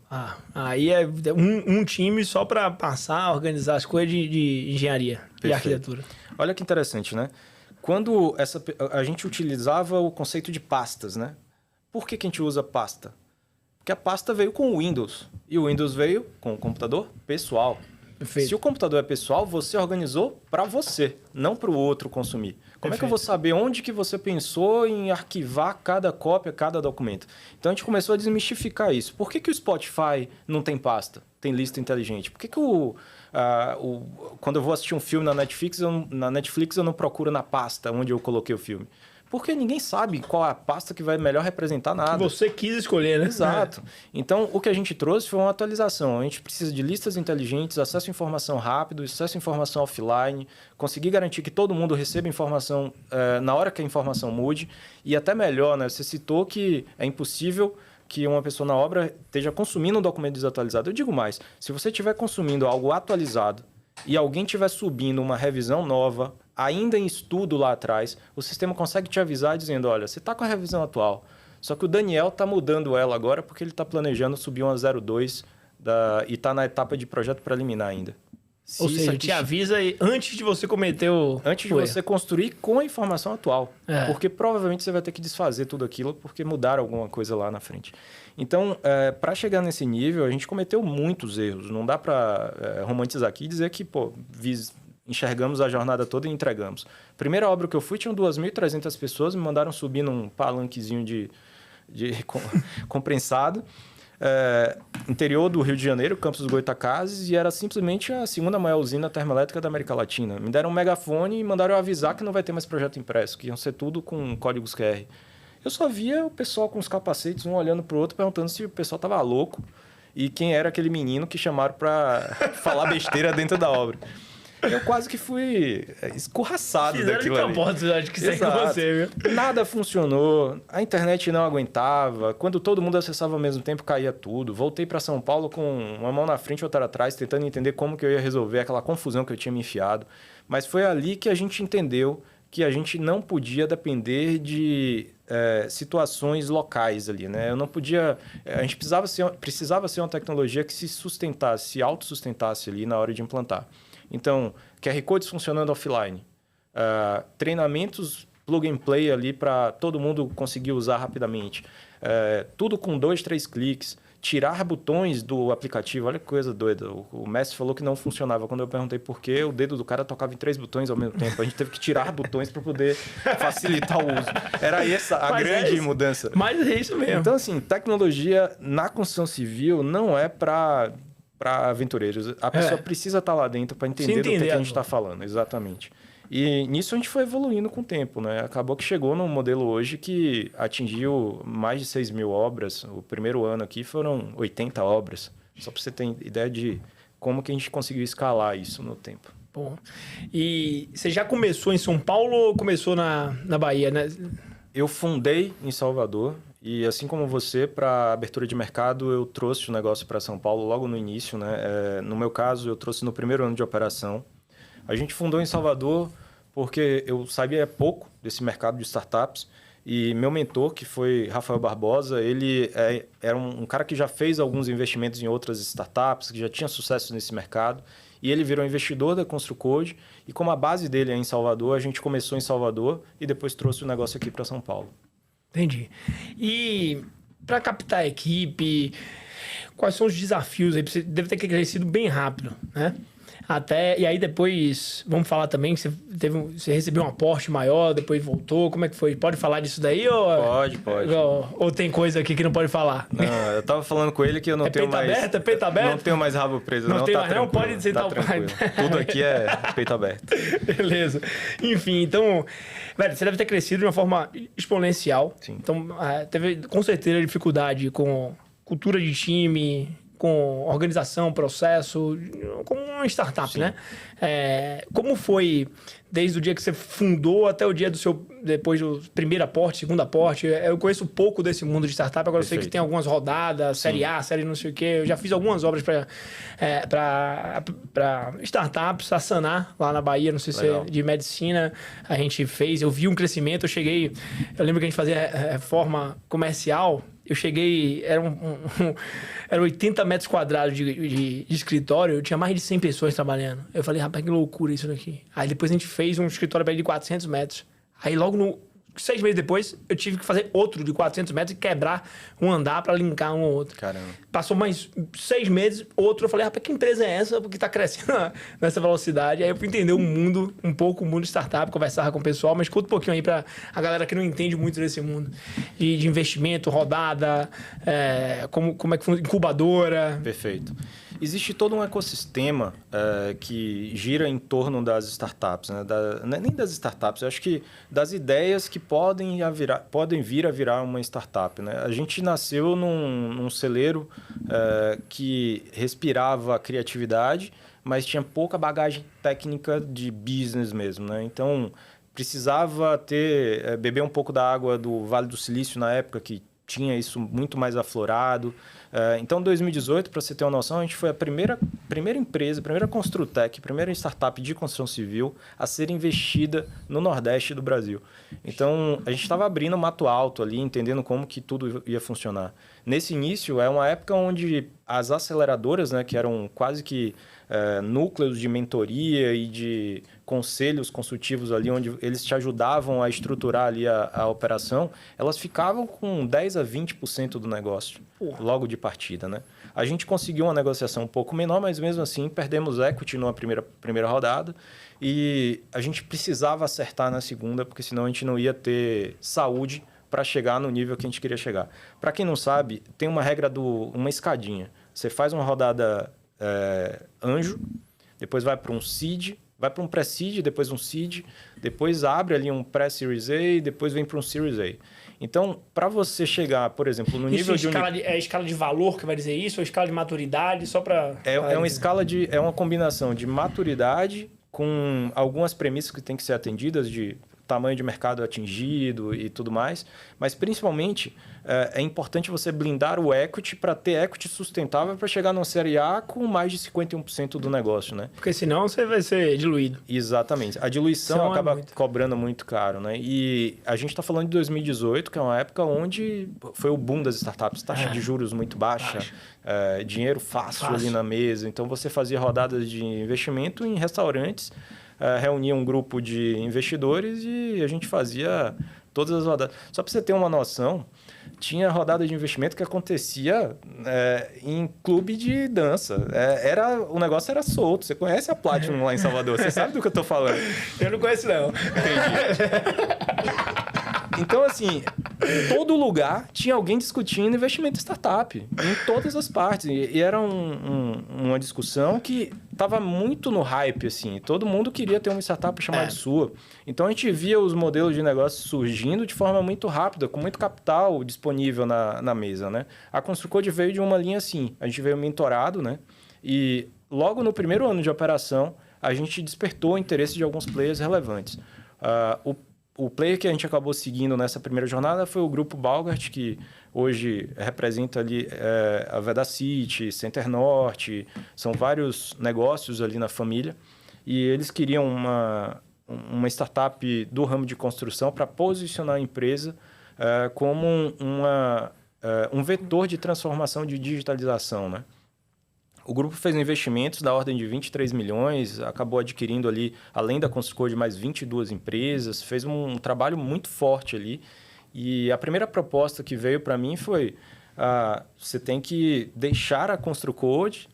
Aí é um time só para passar, organizar as coisas de engenharia e arquitetura. Olha que interessante, né? Quando a gente utilizava o conceito de pastas, né? Por que a gente usa pasta? Porque a pasta veio com o Windows. E o Windows veio com o computador pessoal. Perfeito. Se o computador é pessoal, você organizou para você, não para o outro consumir. Como é que eu vou saber onde que você pensou em arquivar cada cópia, cada documento? Então, a gente começou a desmistificar isso. Por que o Spotify não tem pasta? Tem lista inteligente? Por que quando eu vou assistir um filme na Netflix, eu não procuro na pasta onde eu coloquei o filme? Porque ninguém sabe qual é a pasta que vai melhor representar nada. Você quis escolher, né? Exato. Então, o que a gente trouxe foi uma atualização. A gente precisa de listas inteligentes, acesso à informação rápido, acesso à informação offline, conseguir garantir que todo mundo receba informação na hora que a informação mude. E até melhor, né? Você citou que é impossível que uma pessoa na obra esteja consumindo um documento desatualizado. Eu digo mais, se você estiver consumindo algo atualizado e alguém estiver subindo uma revisão nova, ainda em estudo lá atrás, o sistema consegue te avisar dizendo, olha, você está com a revisão atual, só que o Daniel está mudando ela agora porque ele está planejando subir uma 02 e está na etapa de projeto preliminar ainda. Ou seja, te avisa antes de você cometer o... Antes de você construir com a informação atual. Porque provavelmente você vai ter que desfazer tudo aquilo porque mudaram alguma coisa lá na frente. Então, para chegar nesse nível, a gente cometeu muitos erros. Não dá para romantizar aqui e dizer que, enxergamos a jornada toda e entregamos. Primeira obra que eu fui, tinham 2.300 pessoas, me mandaram subir num palanquezinho de comprensado. Interior do Rio de Janeiro, Campos dos Goytacazes, e era simplesmente a segunda maior usina termoelétrica da América Latina. Me deram um megafone e mandaram eu avisar que não vai ter mais projeto impresso, que iam ser tudo com códigos QR. Eu só via o pessoal com os capacetes, um olhando para o outro, perguntando se o pessoal estava louco e quem era aquele menino que chamaram para falar besteira dentro da obra. Eu quase que fui escorraçado daquilo ali. Acho que isso é você, viu? Nada funcionou, a internet não aguentava, quando todo mundo acessava ao mesmo tempo, caía tudo. Voltei para São Paulo com uma mão na frente e outra atrás, tentando entender como que eu ia resolver aquela confusão que eu tinha me enfiado. Mas foi ali que a gente entendeu que a gente não podia depender de situações locais ali, né? Eu não podia... A gente precisava ser uma tecnologia que se sustentasse, se autossustentasse ali na hora de implantar. Então, QR Codes funcionando offline, treinamentos plug and play ali para todo mundo conseguir usar rapidamente, tudo com 2, 3 cliques, tirar botões do aplicativo, olha que coisa doida. O mestre falou que não funcionava. Quando eu perguntei por quê, o dedo do cara tocava em 3 botões ao mesmo tempo. A gente teve que tirar botões para poder facilitar o uso. Era essa a grande mudança. Mas é isso mesmo. Então, assim, tecnologia na construção civil não é para aventureiros. A pessoa precisa estar lá dentro para entender do que a gente está falando. Exatamente. E nisso a gente foi evoluindo com o tempo, né? Acabou que chegou num modelo hoje que atingiu mais de 6 mil obras. O primeiro ano aqui foram 80 obras. Só para você ter ideia de como que a gente conseguiu escalar isso no tempo. Bom, e você já começou em São Paulo ou começou na Bahia, né? Eu fundei em Salvador e, assim como você, para a abertura de mercado, eu trouxe o negócio para São Paulo logo no início, né? No meu caso, eu trouxe no primeiro ano de operação. A gente fundou em Salvador porque eu sabia pouco desse mercado de startups e meu mentor, que foi Rafael Barbosa, ele era um cara que já fez alguns investimentos em outras startups, que já tinha sucesso nesse mercado, e ele virou investidor da ConstruCode e como a base dele é em Salvador, a gente começou em Salvador e depois trouxe o negócio aqui para São Paulo. Entendi. E para captar a equipe, quais são os desafios aí? Você deve ter crescido bem rápido, né? E aí depois, vamos falar também que você recebeu um aporte maior, depois voltou, como é que foi? Pode falar disso daí? Pode. Ou tem coisa aqui que não pode falar? Não, eu tava falando com ele que eu não tenho mais... É peito aberto? Não tenho mais rabo preso, não tem tá mais, tranquilo. Não pode sentar o pai. Tudo aqui é peito aberto. Beleza. Enfim, então, velho, você deve ter crescido de uma forma exponencial. Sim. Então, teve com certeza dificuldade com cultura de time, com organização, processo, como uma startup, né? Como foi desde o dia que você fundou até o dia depois do primeiro aporte, segundo aporte? Eu conheço pouco desse mundo de startup, agora eu sei que tem algumas rodadas, série A, série não sei o quê. Eu já fiz algumas obras para startups, a Sanar, lá na Bahia, não sei se é de medicina, a gente fez. Eu vi um crescimento, eu lembro que a gente fazia reforma comercial. Eu cheguei, era 80 metros quadrados de escritório, eu tinha mais de 100 pessoas trabalhando. Eu falei, rapaz, que loucura isso daqui. Aí depois a gente fez um escritório para ele de 400 metros. Aí logo 6 meses depois, eu tive que fazer outro de 400 metros e quebrar um andar para linkar um ao outro. Caramba. Passou mais 6 meses, outro, eu falei, rapaz, que empresa é essa? Porque está crescendo nessa velocidade. Aí eu fui entender um pouco o mundo de startup, conversar com o pessoal, mas conta um pouquinho aí para a galera que não entende muito desse mundo. De investimento, rodada, como é que funciona, incubadora. Perfeito. Existe todo um ecossistema que gira em torno das startups, né? Nem das startups, eu acho que das ideias que podem vir a virar uma startup, né? A gente nasceu num celeiro que respirava criatividade, mas tinha pouca bagagem técnica de business mesmo, né? Então, precisava beber um pouco da água do Vale do Silício na época, que tinha isso muito mais aflorado. Então, em 2018, para você ter uma noção, a gente foi a primeira empresa, a primeira Construtec, a primeira startup de construção civil a ser investida no Nordeste do Brasil. Então, a gente estava abrindo mato alto ali, entendendo como que tudo ia funcionar. Nesse início, é uma época onde as aceleradoras, né, que eram quase que núcleos de mentoria e de conselhos consultivos ali, onde eles te ajudavam a estruturar ali a operação, elas ficavam com 10% a 20% do negócio logo de partida, né? A gente conseguiu uma negociação um pouco menor, mas mesmo assim perdemos equity numa primeira rodada e a gente precisava acertar na segunda, porque senão a gente não ia ter saúde para chegar no nível que a gente queria chegar. Para quem não sabe, tem uma regra uma escadinha. Você faz uma rodada anjo, depois vai para um seed, vai para um pré-seed, depois um seed, depois abre ali um pré-series A, depois vem para um series A. Então, para você chegar, por exemplo, no nível de... É a escala de valor que vai dizer isso? Ou a escala de maturidade? Só para... É uma combinação de maturidade com algumas premissas que têm que ser atendidas de tamanho de mercado atingido e tudo mais, mas principalmente é importante você blindar o equity para ter equity sustentável para chegar numa série A com mais de 51% do negócio, né? Porque senão você vai ser diluído. Exatamente. A diluição acaba cobrando muito caro, né? E a gente está falando de 2018, que é uma época onde foi o boom das startups, taxa de juros muito baixa. Dinheiro fácil ali na mesa. Então, você fazia rodadas de investimento em restaurantes, reunia um grupo de investidores e a gente fazia todas as rodadas. Só para você ter uma noção, tinha rodada de investimento que acontecia em clube de dança. O negócio era solto. Você conhece a Platinum lá em Salvador? Você sabe do que eu estou falando? Eu não conheço, não. Entendi. Então, assim, em todo lugar tinha alguém discutindo investimento em startup, em todas as partes. E era uma discussão que estava muito no hype, assim. Todo mundo queria ter uma startup chamada de sua. Então, a gente via os modelos de negócio surgindo de forma muito rápida, com muito capital disponível na mesa, né? A Construcode veio de uma linha assim. A gente veio mentorado, né? E logo no primeiro ano de operação, a gente despertou o interesse de alguns players relevantes. O player que a gente acabou seguindo nessa primeira jornada foi o Grupo Balgart, que hoje representa ali a Vedacity, Center Norte, são vários negócios ali na família. E eles queriam uma startup do ramo de construção para posicionar a empresa como um vetor de transformação de digitalização, né? O grupo fez investimentos da ordem de 23 milhões, acabou adquirindo ali, além da Construcode, mais 22 empresas, fez um trabalho muito forte ali. E a primeira proposta que veio para mim foi, você tem que deixar a Construcode,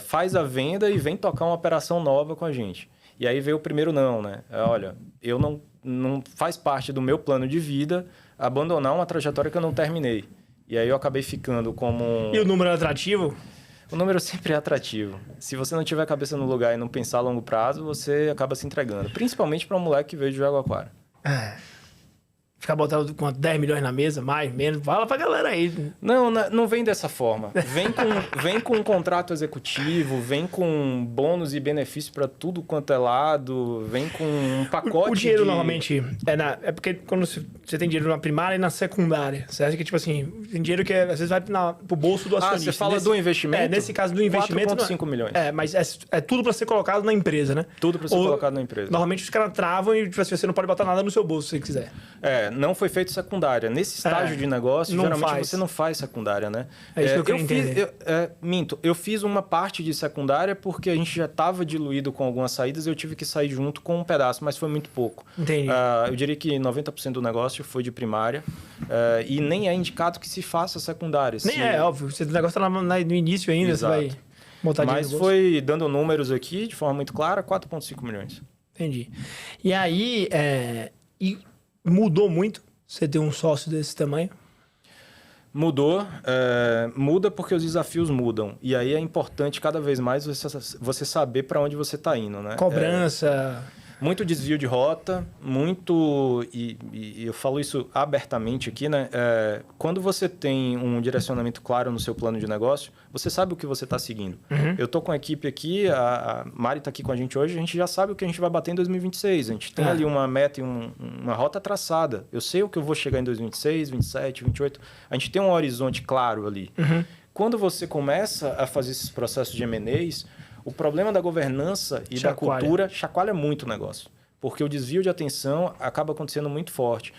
faz a venda e vem tocar uma operação nova com a gente. E aí veio o primeiro não, né? Olha, eu não faz parte do meu plano de vida abandonar uma trajetória que eu não terminei. E aí eu acabei ficando como... E o número é atrativo? O número sempre é atrativo. Se você não tiver a cabeça no lugar e não pensar a longo prazo, você acaba se entregando. Principalmente para um moleque que veio de Jaguaquara. Ficar botando com 10 milhões na mesa, mais, menos. Fala pra galera aí. Não vem dessa forma. Vem com um contrato executivo, vem com bônus e benefício para tudo quanto é lado, vem com um pacote. O dinheiro normalmente é porque quando você tem dinheiro na primária e na secundária. Você acha que, tipo assim, tem dinheiro que às vezes vai pro bolso do acionista. Você fala do investimento? Nesse caso do investimento. 4,5 milhões. Mas é tudo para ser colocado na empresa, né? Tudo para ser colocado na empresa. Normalmente os caras travam e tipo assim, você não pode botar nada no seu bolso se você quiser. Não foi feito secundária. Nesse estágio de negócio, geralmente você não faz secundária, né? É isso que eu queria entender. Eu fiz uma parte de secundária porque a gente já estava diluído com algumas saídas e eu tive que sair junto com um pedaço, mas foi muito pouco. Entendi. Eu diria que 90% do negócio foi de primária e nem é indicado que se faça secundária. Nem óbvio. O negócio tá no início ainda, Exato. você vai botar dinheiro Mas no bolso. foi, dando números aqui, de forma muito clara, 4,5 milhões. Entendi. E aí, mudou muito você ter um sócio desse tamanho? Mudou. Muda porque os desafios mudam. E aí é importante cada vez mais você saber para onde você está indo, né? Cobrança... Muito desvio de rota, muito... E eu falo isso abertamente aqui, né? Quando você tem um direcionamento claro no seu plano de negócio, você sabe o que você está seguindo. Uhum. Eu estou com a equipe aqui, a Mari está aqui com a gente hoje, a gente já sabe o que a gente vai bater em 2026. A gente tem ali uma meta e uma rota traçada. Eu sei o que eu vou chegar em 2026, 2027, 2028. A gente tem um horizonte claro ali. Uhum. Quando você começa a fazer esses processos de M&As, o problema da governança e da cultura chacoalha muito o negócio. Porque o desvio de atenção acaba acontecendo muito forte.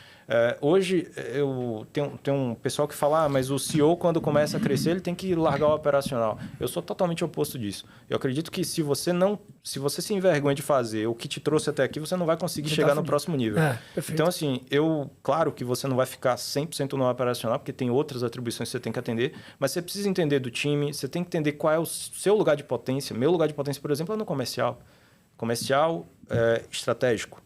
Hoje, eu tenho um pessoal que fala, mas o CEO, quando começa a crescer, ele tem que largar o operacional. Eu sou totalmente oposto disso. Eu acredito que se você se envergonha de fazer o que te trouxe até aqui, você não vai conseguir chegar no próximo nível. Então, assim, claro que você não vai ficar 100% no operacional, porque tem outras atribuições que você tem que atender, mas você precisa entender do time, você tem que entender qual é o seu lugar de potência. Meu lugar de potência, por exemplo, é no comercial. Comercial estratégico.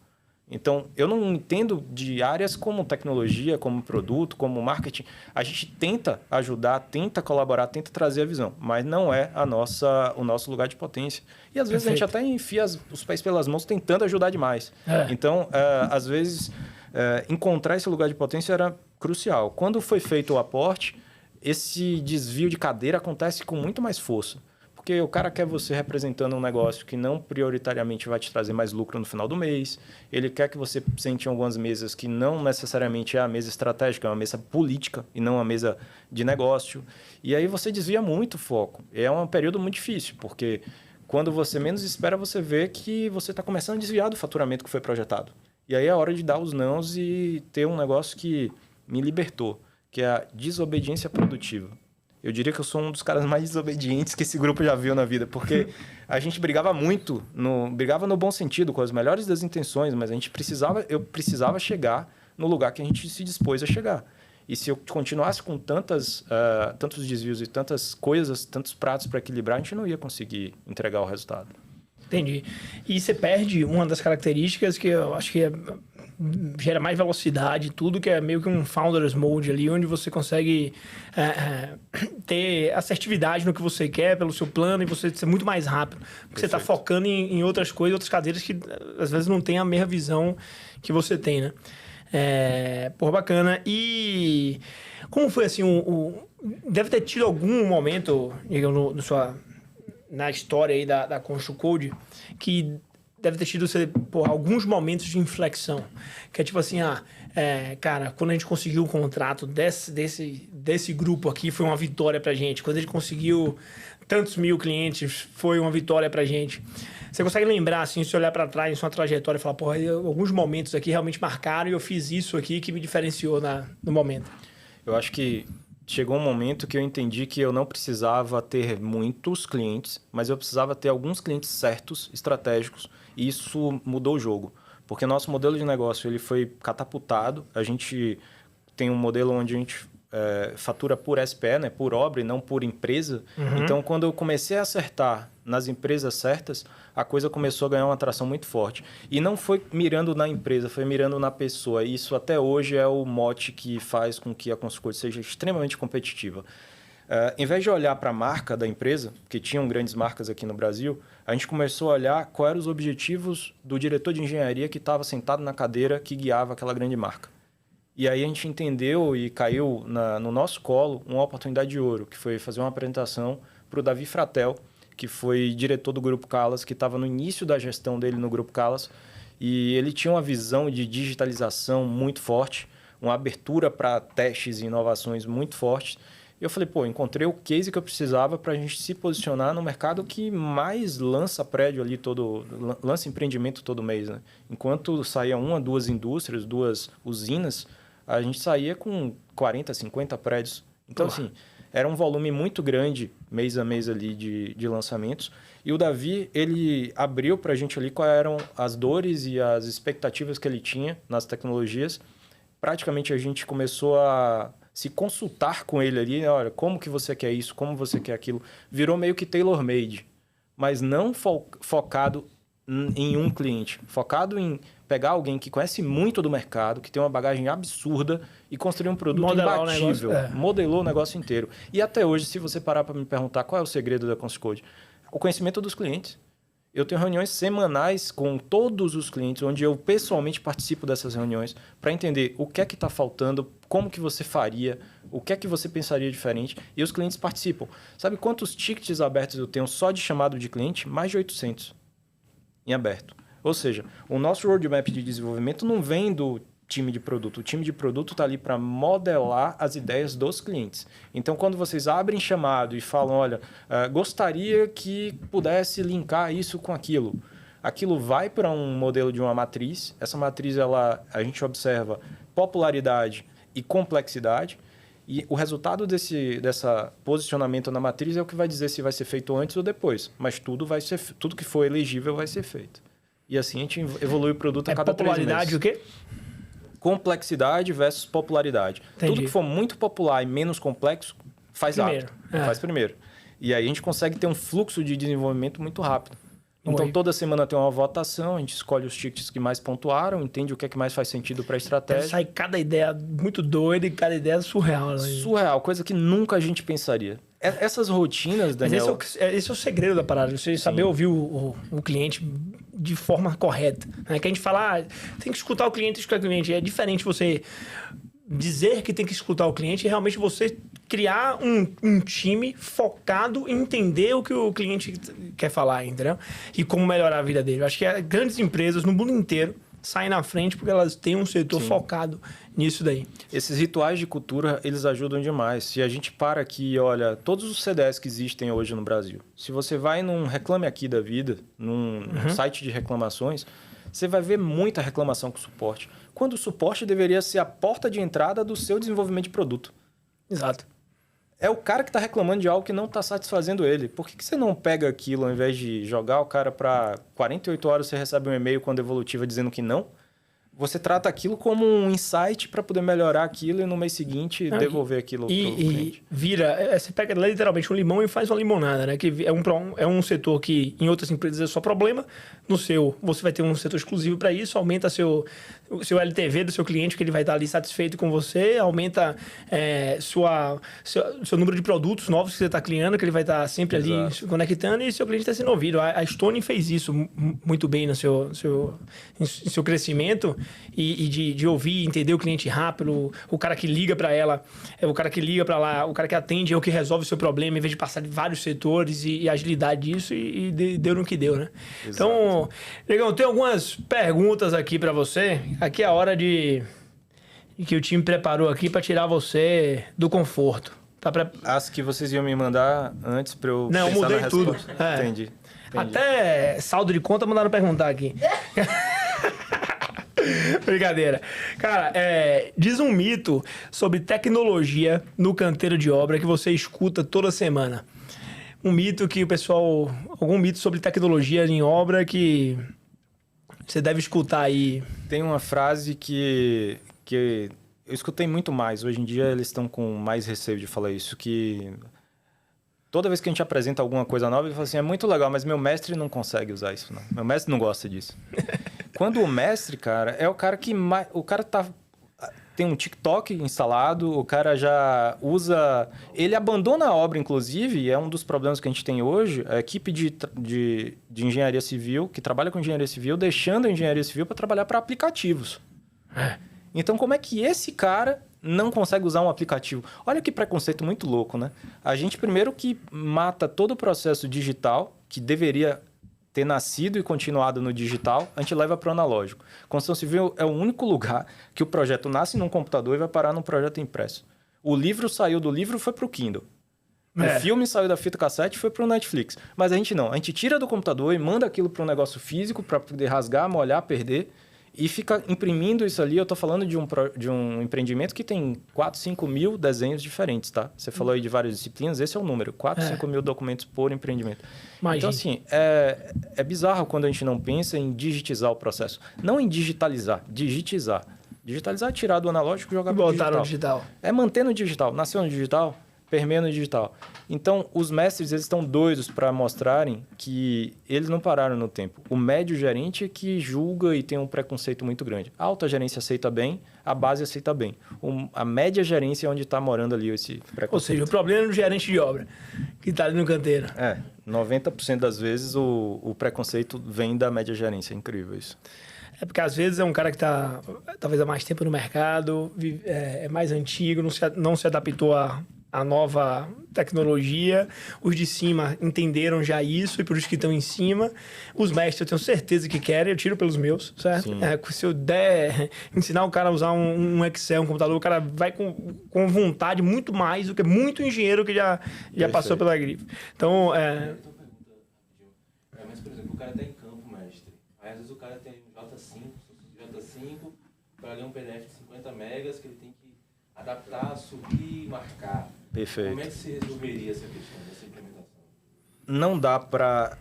Então, eu não entendo de áreas como tecnologia, como produto, como marketing. A gente tenta ajudar, tenta colaborar, tenta trazer a visão, mas não é o nosso lugar de potência. E às vezes a gente até enfia os pés pelas mãos tentando ajudar demais. Então, às vezes, encontrar esse lugar de potência era crucial. Quando foi feito o aporte, esse desvio de cadeira acontece com muito mais força. Porque o cara quer você representando um negócio que não prioritariamente vai te trazer mais lucro no final do mês. Ele quer que você sente em algumas mesas que não necessariamente é a mesa estratégica, é uma mesa política e não uma mesa de negócio. E aí você desvia muito o foco. É um período muito difícil, porque quando você menos espera, você vê que você está começando a desviar do faturamento que foi projetado. E aí é hora de dar os nãos e ter um negócio que me libertou, que é a desobediência produtiva. Eu diria que eu sou um dos caras mais desobedientes que esse grupo já viu na vida, porque a gente brigava muito, brigava no bom sentido, com as melhores das intenções, mas eu precisava chegar no lugar que a gente se dispôs a chegar. E se eu continuasse com tantos desvios e tantas coisas, tantos pratos para equilibrar, a gente não ia conseguir entregar o resultado. Entendi. E você perde uma das características que eu acho que gera mais velocidade, tudo que é meio que um founder's mode ali, onde você consegue ter assertividade no que você quer pelo seu plano e você ser muito mais rápido. Porque você está focando em outras coisas, outras cadeiras que às vezes não tem a mesma visão que você tem, né? Bacana. E como foi assim, deve ter tido algum momento, digamos, na história aí da ConstruCode, que deve ter tido alguns momentos de inflexão. Que é tipo assim, cara, quando a gente conseguiu o contrato desse grupo aqui, foi uma vitória pra gente. Quando a gente conseguiu tantos mil clientes, foi uma vitória pra gente. Você consegue lembrar, assim, se olhar para trás em sua trajetória e falar, alguns momentos aqui realmente marcaram e eu fiz isso aqui que me diferenciou no momento? Eu acho que chegou um momento que eu entendi que eu não precisava ter muitos clientes, mas eu precisava ter alguns clientes certos, estratégicos, e isso mudou o jogo. Porque nosso modelo de negócio ele foi catapultado, a gente tem um modelo onde a gente fatura por SPE, né, por obra e não por empresa. Uhum. Então, quando eu comecei a acertar nas empresas certas, a coisa começou a ganhar uma atração muito forte. E não foi mirando na empresa, foi mirando na pessoa. E isso até hoje é o mote que faz com que a ConstruCode seja extremamente competitiva. Em vez de olhar para a marca da empresa, que tinham grandes marcas aqui no Brasil, a gente começou a olhar quais eram os objetivos do diretor de engenharia que estava sentado na cadeira que guiava aquela grande marca. E aí a gente entendeu e caiu no nosso colo uma oportunidade de ouro, que foi fazer uma apresentação para o Davi Fratel, que foi diretor do Grupo Calas, que estava no início da gestão dele no Grupo Calas. E ele tinha uma visão de digitalização muito forte, uma abertura para testes e inovações muito fortes. E eu falei, encontrei o case que eu precisava para a gente se posicionar no mercado que mais lança prédio ali lança empreendimento todo mês, né? Enquanto saía 1 a 2 indústrias, 2 usinas, a gente saía com 40, 50 prédios. Então, assim, era um volume muito grande, mês a mês ali, de lançamentos. E o Davi, ele abriu para a gente ali quais eram as dores e as expectativas que ele tinha nas tecnologias. Praticamente, a gente começou a se consultar com ele ali, olha, como que você quer isso, como você quer aquilo. Virou meio que tailor-made, mas não focado em um cliente, focado em pegar alguém que conhece muito do mercado, que tem uma bagagem absurda e construir um produto imbatível. Modelou o negócio inteiro. E até hoje, se você parar para me perguntar qual é o segredo da ConstruCode, o conhecimento dos clientes. Eu tenho reuniões semanais com todos os clientes, onde eu pessoalmente participo dessas reuniões para entender o que é que está faltando, como que você faria, o que é que você pensaria diferente, e os clientes participam. Sabe quantos tickets abertos eu tenho só de chamado de cliente? Mais de 800 em aberto. Ou seja, o nosso roadmap de desenvolvimento não vem do time de produto. O time de produto está ali para modelar as ideias dos clientes. Então, quando vocês abrem chamado e falam, olha, gostaria que pudesse linkar isso com aquilo. Aquilo vai para um modelo de uma matriz. Essa matriz, a gente observa popularidade e complexidade. E o resultado desse posicionamento na matriz é o que vai dizer se vai ser feito antes ou depois. Mas tudo que for elegível vai ser feito. E assim a gente evolui o produto a cada 3 meses. Popularidade o quê? Complexidade versus popularidade. Entendi. Tudo que for muito popular e menos complexo, faz primeiro. E aí a gente consegue ter um fluxo de desenvolvimento muito rápido. Então, toda semana tem uma votação, a gente escolhe os tickets que mais pontuaram, entende o que é que mais faz sentido para a estratégia. Sai cada ideia muito doida e cada ideia surreal. Né? Surreal, coisa que nunca a gente pensaria. Essas rotinas, Daniel... Mas esse é o segredo da parada, você saber ouvir o cliente de forma correta. Né? Que a gente fala, tem que escutar o cliente. É diferente você dizer que tem que escutar o cliente e realmente você criar um time focado em entender o que o cliente quer falar, entendeu? E como melhorar a vida dele. Eu acho que grandes empresas no mundo inteiro saem na frente porque elas têm um setor focado nisso daí. Esses rituais de cultura, eles ajudam demais. Se a gente para aqui e olha todos os CDS que existem hoje no Brasil, se você vai num Reclame Aqui da vida, num site de reclamações, você vai ver muita reclamação com suporte. Quando o suporte deveria ser a porta de entrada do seu desenvolvimento de produto. Exato. É o cara que está reclamando de algo que não está satisfazendo ele. Por que você não pega aquilo ao invés de jogar o cara para 48 horas você recebe um e-mail com a devolutiva dizendo que não? Você trata aquilo como um insight para poder melhorar aquilo e no mês seguinte devolver aquilo para o cliente. Vira, você pega literalmente um limão e faz uma limonada, né? Que é um setor que em outras empresas é só problema. No seu, você vai ter um setor exclusivo para isso, aumenta o seu LTV do seu cliente, que ele vai estar ali satisfeito com você, aumenta seu número de produtos novos que você está criando, que ele vai estar sempre ali conectando e seu cliente está sendo ouvido. A Stone fez isso muito bem no seu crescimento e de ouvir, entender o cliente rápido, o cara que liga para ela, o cara que liga para lá, o cara que atende é o que resolve o seu problema, em vez de passar de vários setores e a agilidade disso e deu no que deu, né? Exato. Então, Negão, tem algumas perguntas aqui para você. Aqui é a hora que o time preparou aqui para tirar você do conforto. As que vocês iam me mandar antes para eu pensar mudei na tudo. Entendi. Até saldo de conta mandaram perguntar aqui. Brincadeira. Cara, diz um mito sobre tecnologia no canteiro de obra que você escuta toda semana. Um mito que o pessoal... Algum mito sobre tecnologia em obra que você deve escutar aí. Tem uma frase que eu escutei muito mais. Hoje em dia eles estão com mais receio de falar isso, que toda vez que a gente apresenta alguma coisa nova, ele fala assim, é muito legal, mas meu mestre não consegue usar isso, não. Meu mestre não gosta disso. Quando o mestre, cara, é o cara que... O cara tem um TikTok instalado, o cara já usa... Ele abandona a obra, inclusive, e é um dos problemas que a gente tem hoje, a equipe de engenharia civil, que trabalha com engenharia civil, deixando a engenharia civil para trabalhar para aplicativos. Então, como é que esse cara não consegue usar um aplicativo? Olha que preconceito muito louco, né? A gente, primeiro, que mata todo o processo digital, que deveria ter nascido e continuado no digital, a gente leva para o analógico. Construção civil é o único lugar que o projeto nasce num computador e vai parar num projeto impresso. O livro saiu do livro e foi para o Kindle. O filme saiu da fita cassete e foi para o Netflix. Mas a gente não. A gente tira do computador e manda aquilo para um negócio físico para poder rasgar, molhar, perder e fica imprimindo isso ali. Eu estou falando de um empreendimento que tem 4, 5 mil desenhos diferentes, tá? Você falou aí de várias disciplinas, esse é o número. 4, 5 mil documentos por empreendimento. Imagina. Então, assim, é bizarro quando a gente não pensa em digitizar o processo. Não em digitalizar, digitizar. Digitalizar é tirar do analógico e jogar para o digital. Botar no digital. É manter no digital. Nasceu no digital, permeia no digital. Então, os mestres, eles estão doidos para mostrarem que eles não pararam no tempo. O médio gerente é que julga e tem um preconceito muito grande. A alta gerência aceita bem, a base aceita bem. A média gerência é onde está morando ali esse preconceito. Ou seja, o problema é no gerente de obra, que está ali no canteiro. 90% das vezes o preconceito vem da média gerência. É incrível isso. É porque às vezes é um cara que está talvez há mais tempo no mercado, é mais antigo, não se adaptou a nova tecnologia. Os de cima entenderam já isso e por isso que estão em cima. Os mestres eu tenho certeza que querem, eu tiro pelos meus, certo? Se eu der ensinar o cara a usar um Excel, um computador, o cara vai com vontade muito mais do que muito engenheiro que já passou pela grife. Então, mas, por exemplo, o cara está em campo, mestre. Aí, às vezes, o cara tem um J5, para ler um PDF de 50 megas que ele tem que adaptar, subir, marcar. Perfeito. Como é que se resolveria essa questão dessa implementação? Não dá para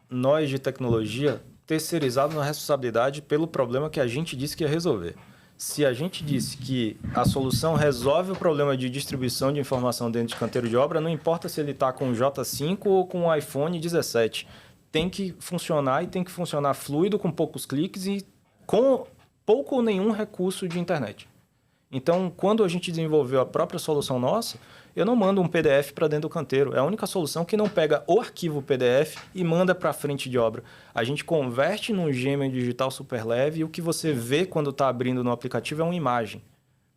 nós de tecnologia terceirizar uma responsabilidade pelo problema que a gente disse que ia resolver. Se a gente disse que a solução resolve o problema de distribuição de informação dentro de canteiro de obra, não importa se ele está com o J5 ou com o iPhone 17. Tem que funcionar e tem que funcionar fluido, com poucos cliques e com pouco ou nenhum recurso de internet. Então, quando a gente desenvolveu a própria solução nossa, eu não mando um PDF para dentro do canteiro. É a única solução que não pega o arquivo PDF e manda para a frente de obra. A gente converte num Gmail digital super leve e o que você vê quando está abrindo no aplicativo é uma imagem.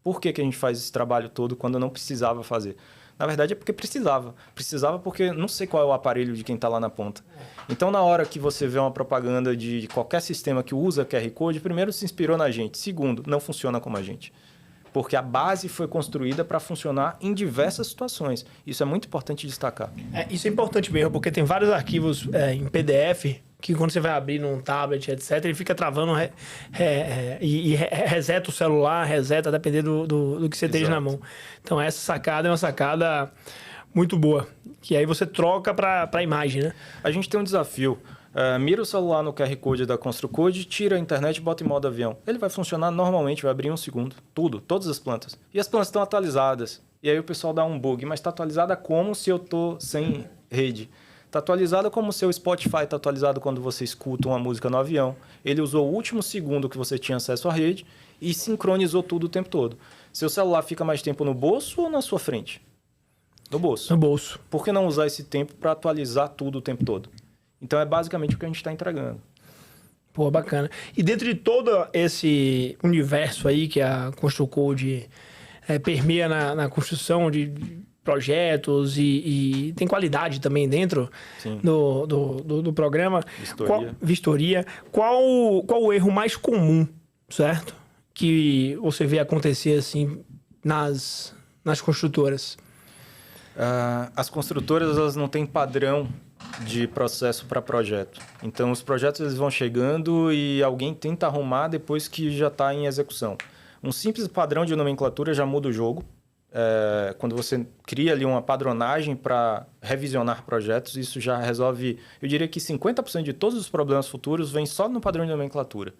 Por que a gente faz esse trabalho todo quando não precisava fazer? Na verdade, é porque precisava. Precisava porque não sei qual é o aparelho de quem está lá na ponta. Então, na hora que você vê uma propaganda de qualquer sistema que usa QR Code, primeiro, se inspirou na gente. Segundo, não funciona como a gente. Porque a base foi construída para funcionar em diversas situações. Isso é muito importante destacar. Isso é importante mesmo, porque tem vários arquivos em PDF que quando você vai abrir num tablet, etc., ele fica travando e reseta o celular, reseta, dependendo do que você esteja na mão. Então, essa sacada é uma sacada muito boa, que aí você troca para a imagem, né? A gente tem um desafio. Mira o celular no QR Code da ConstruCode, tira a internet e bota em modo avião. Ele vai funcionar normalmente, vai abrir em 1 segundo. Tudo, todas as plantas. E as plantas estão atualizadas. E aí o pessoal dá um bug, mas está atualizada como se eu estou sem rede. Está atualizada como o seu Spotify está atualizado quando você escuta uma música no avião. Ele usou o último segundo que você tinha acesso à rede e sincronizou tudo o tempo todo. Seu celular fica mais tempo no bolso ou na sua frente? No bolso. No bolso. Por que não usar esse tempo para atualizar tudo o tempo todo? Então, é basicamente o que a gente está entregando. Pô, bacana. E dentro de todo esse universo aí que a ConstruCode permeia na construção de projetos e tem qualidade também dentro do programa. Vistoria. Qual o erro mais comum, certo? Que você vê acontecer assim nas construtoras? As construtoras, elas não têm padrão de processo para projeto. Então, os projetos eles vão chegando e alguém tenta arrumar depois que já está em execução. Um simples padrão de nomenclatura já muda o jogo. Quando você cria ali uma padronagem para revisionar projetos, isso já resolve, eu diria que 50% de todos os problemas futuros vem só no padrão de nomenclatura.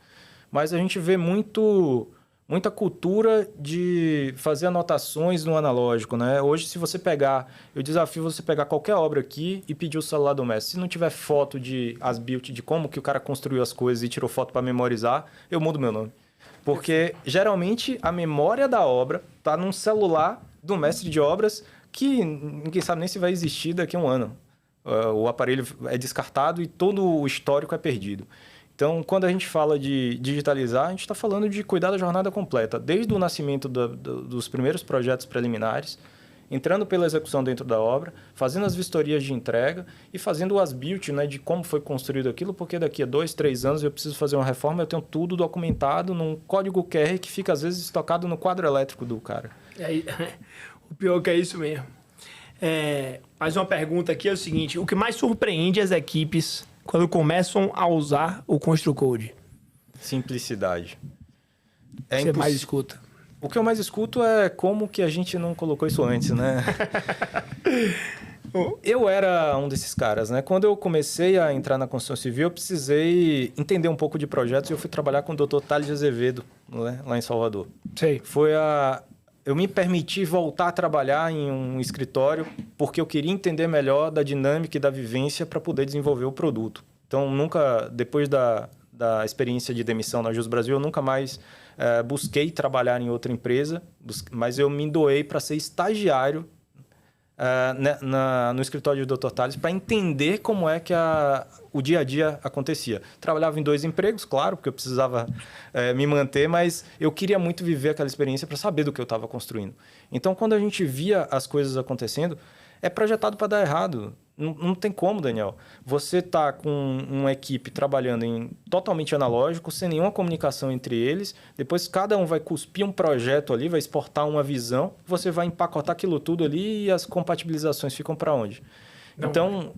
Mas a gente vê muita cultura de fazer anotações no analógico, né? Hoje, se você pegar... Eu desafio você pegar qualquer obra aqui e pedir o celular do mestre. Se não tiver foto de as-built, de como que o cara construiu as coisas e tirou foto para memorizar, eu mudo meu nome. Porque, geralmente, a memória da obra está num celular do mestre de obras que ninguém sabe nem se vai existir daqui a um ano. O aparelho é descartado e todo o histórico é perdido. Então, quando a gente fala de digitalizar, a gente está falando de cuidar da jornada completa, desde o nascimento dos primeiros projetos preliminares, entrando pela execução dentro da obra, fazendo as vistorias de entrega e fazendo o as-built, né, de como foi construído aquilo, porque daqui a 2, 3 anos eu preciso fazer uma reforma, eu tenho tudo documentado num código QR que fica, às vezes, estocado no quadro elétrico do cara. O pior é que é isso mesmo. Mais uma pergunta aqui é o seguinte: o que mais surpreende as equipes quando começam a usar o ConstruCode? Simplicidade. Você mais escuta? O que eu mais escuto é como que a gente não colocou isso antes, né? Eu era um desses caras, né? Quando eu comecei a entrar na construção civil, eu precisei entender um pouco de projetos e eu fui trabalhar com o Dr. Thales de Azevedo, né? Lá em Salvador. Sei. Eu me permiti voltar a trabalhar em um escritório porque eu queria entender melhor da dinâmica e da vivência para poder desenvolver o produto. Então, depois da experiência de demissão na Jus Brasil, eu nunca mais busquei trabalhar em outra empresa, mas eu me doei para ser estagiário no escritório do Dr. Thales para entender como é que o dia a dia acontecia. Trabalhava em 2 empregos, claro, porque eu precisava me manter, mas eu queria muito viver aquela experiência para saber do que eu estava construindo. Então, quando a gente via as coisas acontecendo, é projetado para dar errado. Não tem como, Daniel. Você está com uma equipe trabalhando totalmente analógico, sem nenhuma comunicação entre eles. Depois, cada um vai cuspir um projeto ali, vai exportar uma visão. Você vai empacotar aquilo tudo ali e as compatibilizações ficam para onde? Então,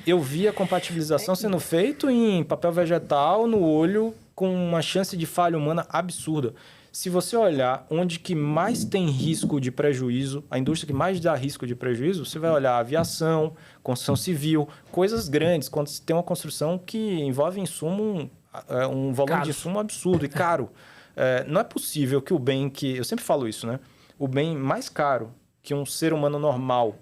eu vi a compatibilização sendo feita em papel vegetal, no olho, com uma chance de falha humana absurda. Se você olhar onde que mais tem risco de prejuízo, a indústria que mais dá risco de prejuízo, você vai olhar aviação, construção civil, coisas grandes, quando você tem uma construção que envolve insumo, um volume de insumo absurdo e caro. Não é possível que o bem que... Eu sempre falo isso, né? O bem mais caro que um ser humano normal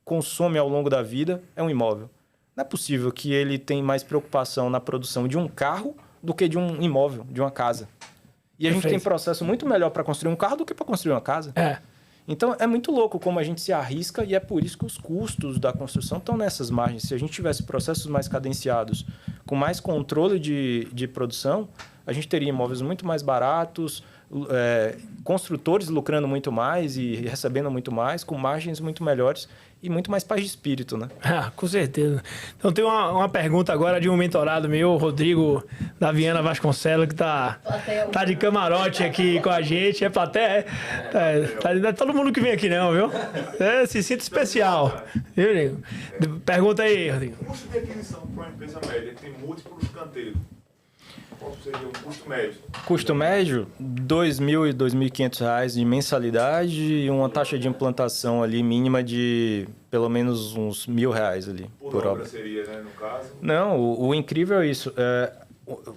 consome ao longo da vida é um imóvel. Não é possível que ele tenha mais preocupação na produção de um carro do que de um imóvel, de uma casa. E a gente tem processo muito melhor para construir um carro do que para construir uma casa. Então, é muito louco como a gente se arrisca e é por isso que os custos da construção estão nessas margens. Se a gente tivesse processos mais cadenciados, com mais controle de produção, a gente teria imóveis muito mais baratos, construtores lucrando muito mais e recebendo muito mais, com margens muito melhores e muito mais paz de espírito, né? Ah, com certeza. Então tem uma pergunta agora de um mentorado meu, Rodrigo da Viana Vasconcelos, que tá de camarote aqui com a gente. É plateia? Não é todo mundo que vem aqui não, viu? Se sinta especial. Viu, Nego? Pergunta aí, Rodrigo. O custo de aquisição para uma empresa média tem múltiplos canteiros. Qual seria o custo médio? Custo médio, R$ 2.000 e R$ 2.500 de mensalidade e uma taxa de implantação ali mínima de pelo menos uns R$ 1.000 ali. Por obra seria, né, no caso? Não, o incrível é isso.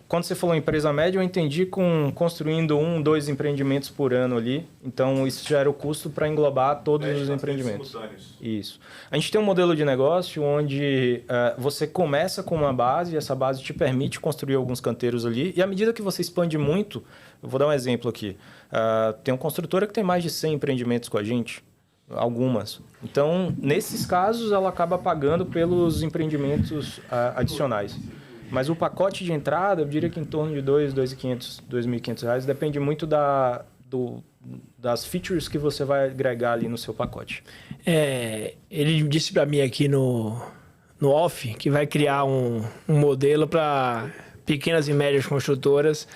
Quando você falou empresa média, eu entendi construindo 1, 2 empreendimentos por ano ali. Então, isso já era o custo para englobar todos os empreendimentos. Isso. A gente tem um modelo de negócio onde você começa com uma base, e essa base te permite construir alguns canteiros ali. E à medida que você expande muito, eu vou dar um exemplo aqui. Tem uma construtora que tem mais de 100 empreendimentos com a gente. Algumas. Então, nesses casos, ela acaba pagando pelos empreendimentos adicionais. Mas o pacote de entrada, eu diria que em torno de R$ 2.500, depende muito das features que você vai agregar ali no seu pacote. Ele disse para mim aqui no off que vai criar um modelo para pequenas e médias construtoras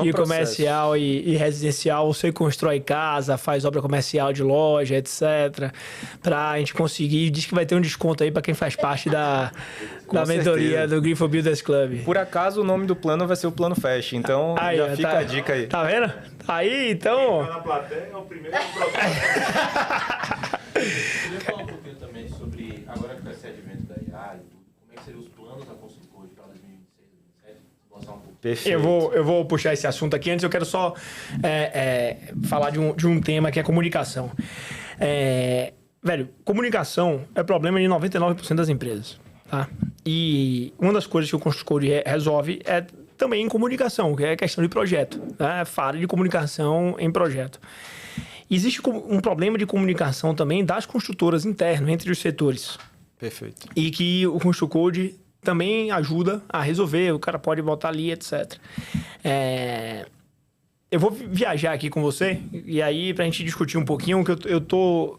de comercial e residencial. Você constrói casa, faz obra comercial de loja, etc. Para a gente conseguir. Diz que vai ter um desconto aí para quem faz parte da mentoria do Grifo Builders Club. Por acaso o nome do plano vai ser o Plano Fast, então aí, já fica a dica aí. Tá vendo? Aí, então... Na plateia é o primeiro Eu queria falar um pouquinho também sobre, agora que vai ser advento da IA, como é que seriam os planos da Construcode para 2026, 2027? Mostrar um pouco. Perfeito. Eu vou puxar esse assunto aqui. Antes eu quero só falar de um tema que é comunicação. Velho, comunicação é problema de 99% das empresas. Tá? E uma das coisas que o Construcode resolve é também em comunicação, que é questão de projeto. Né? Fala de comunicação em projeto. Existe um problema de comunicação também das construtoras internas, entre os setores. Perfeito. E que o Construcode também ajuda a resolver, o cara pode botar ali, etc. Eu vou viajar aqui com você, e aí pra gente discutir um pouquinho, que eu tô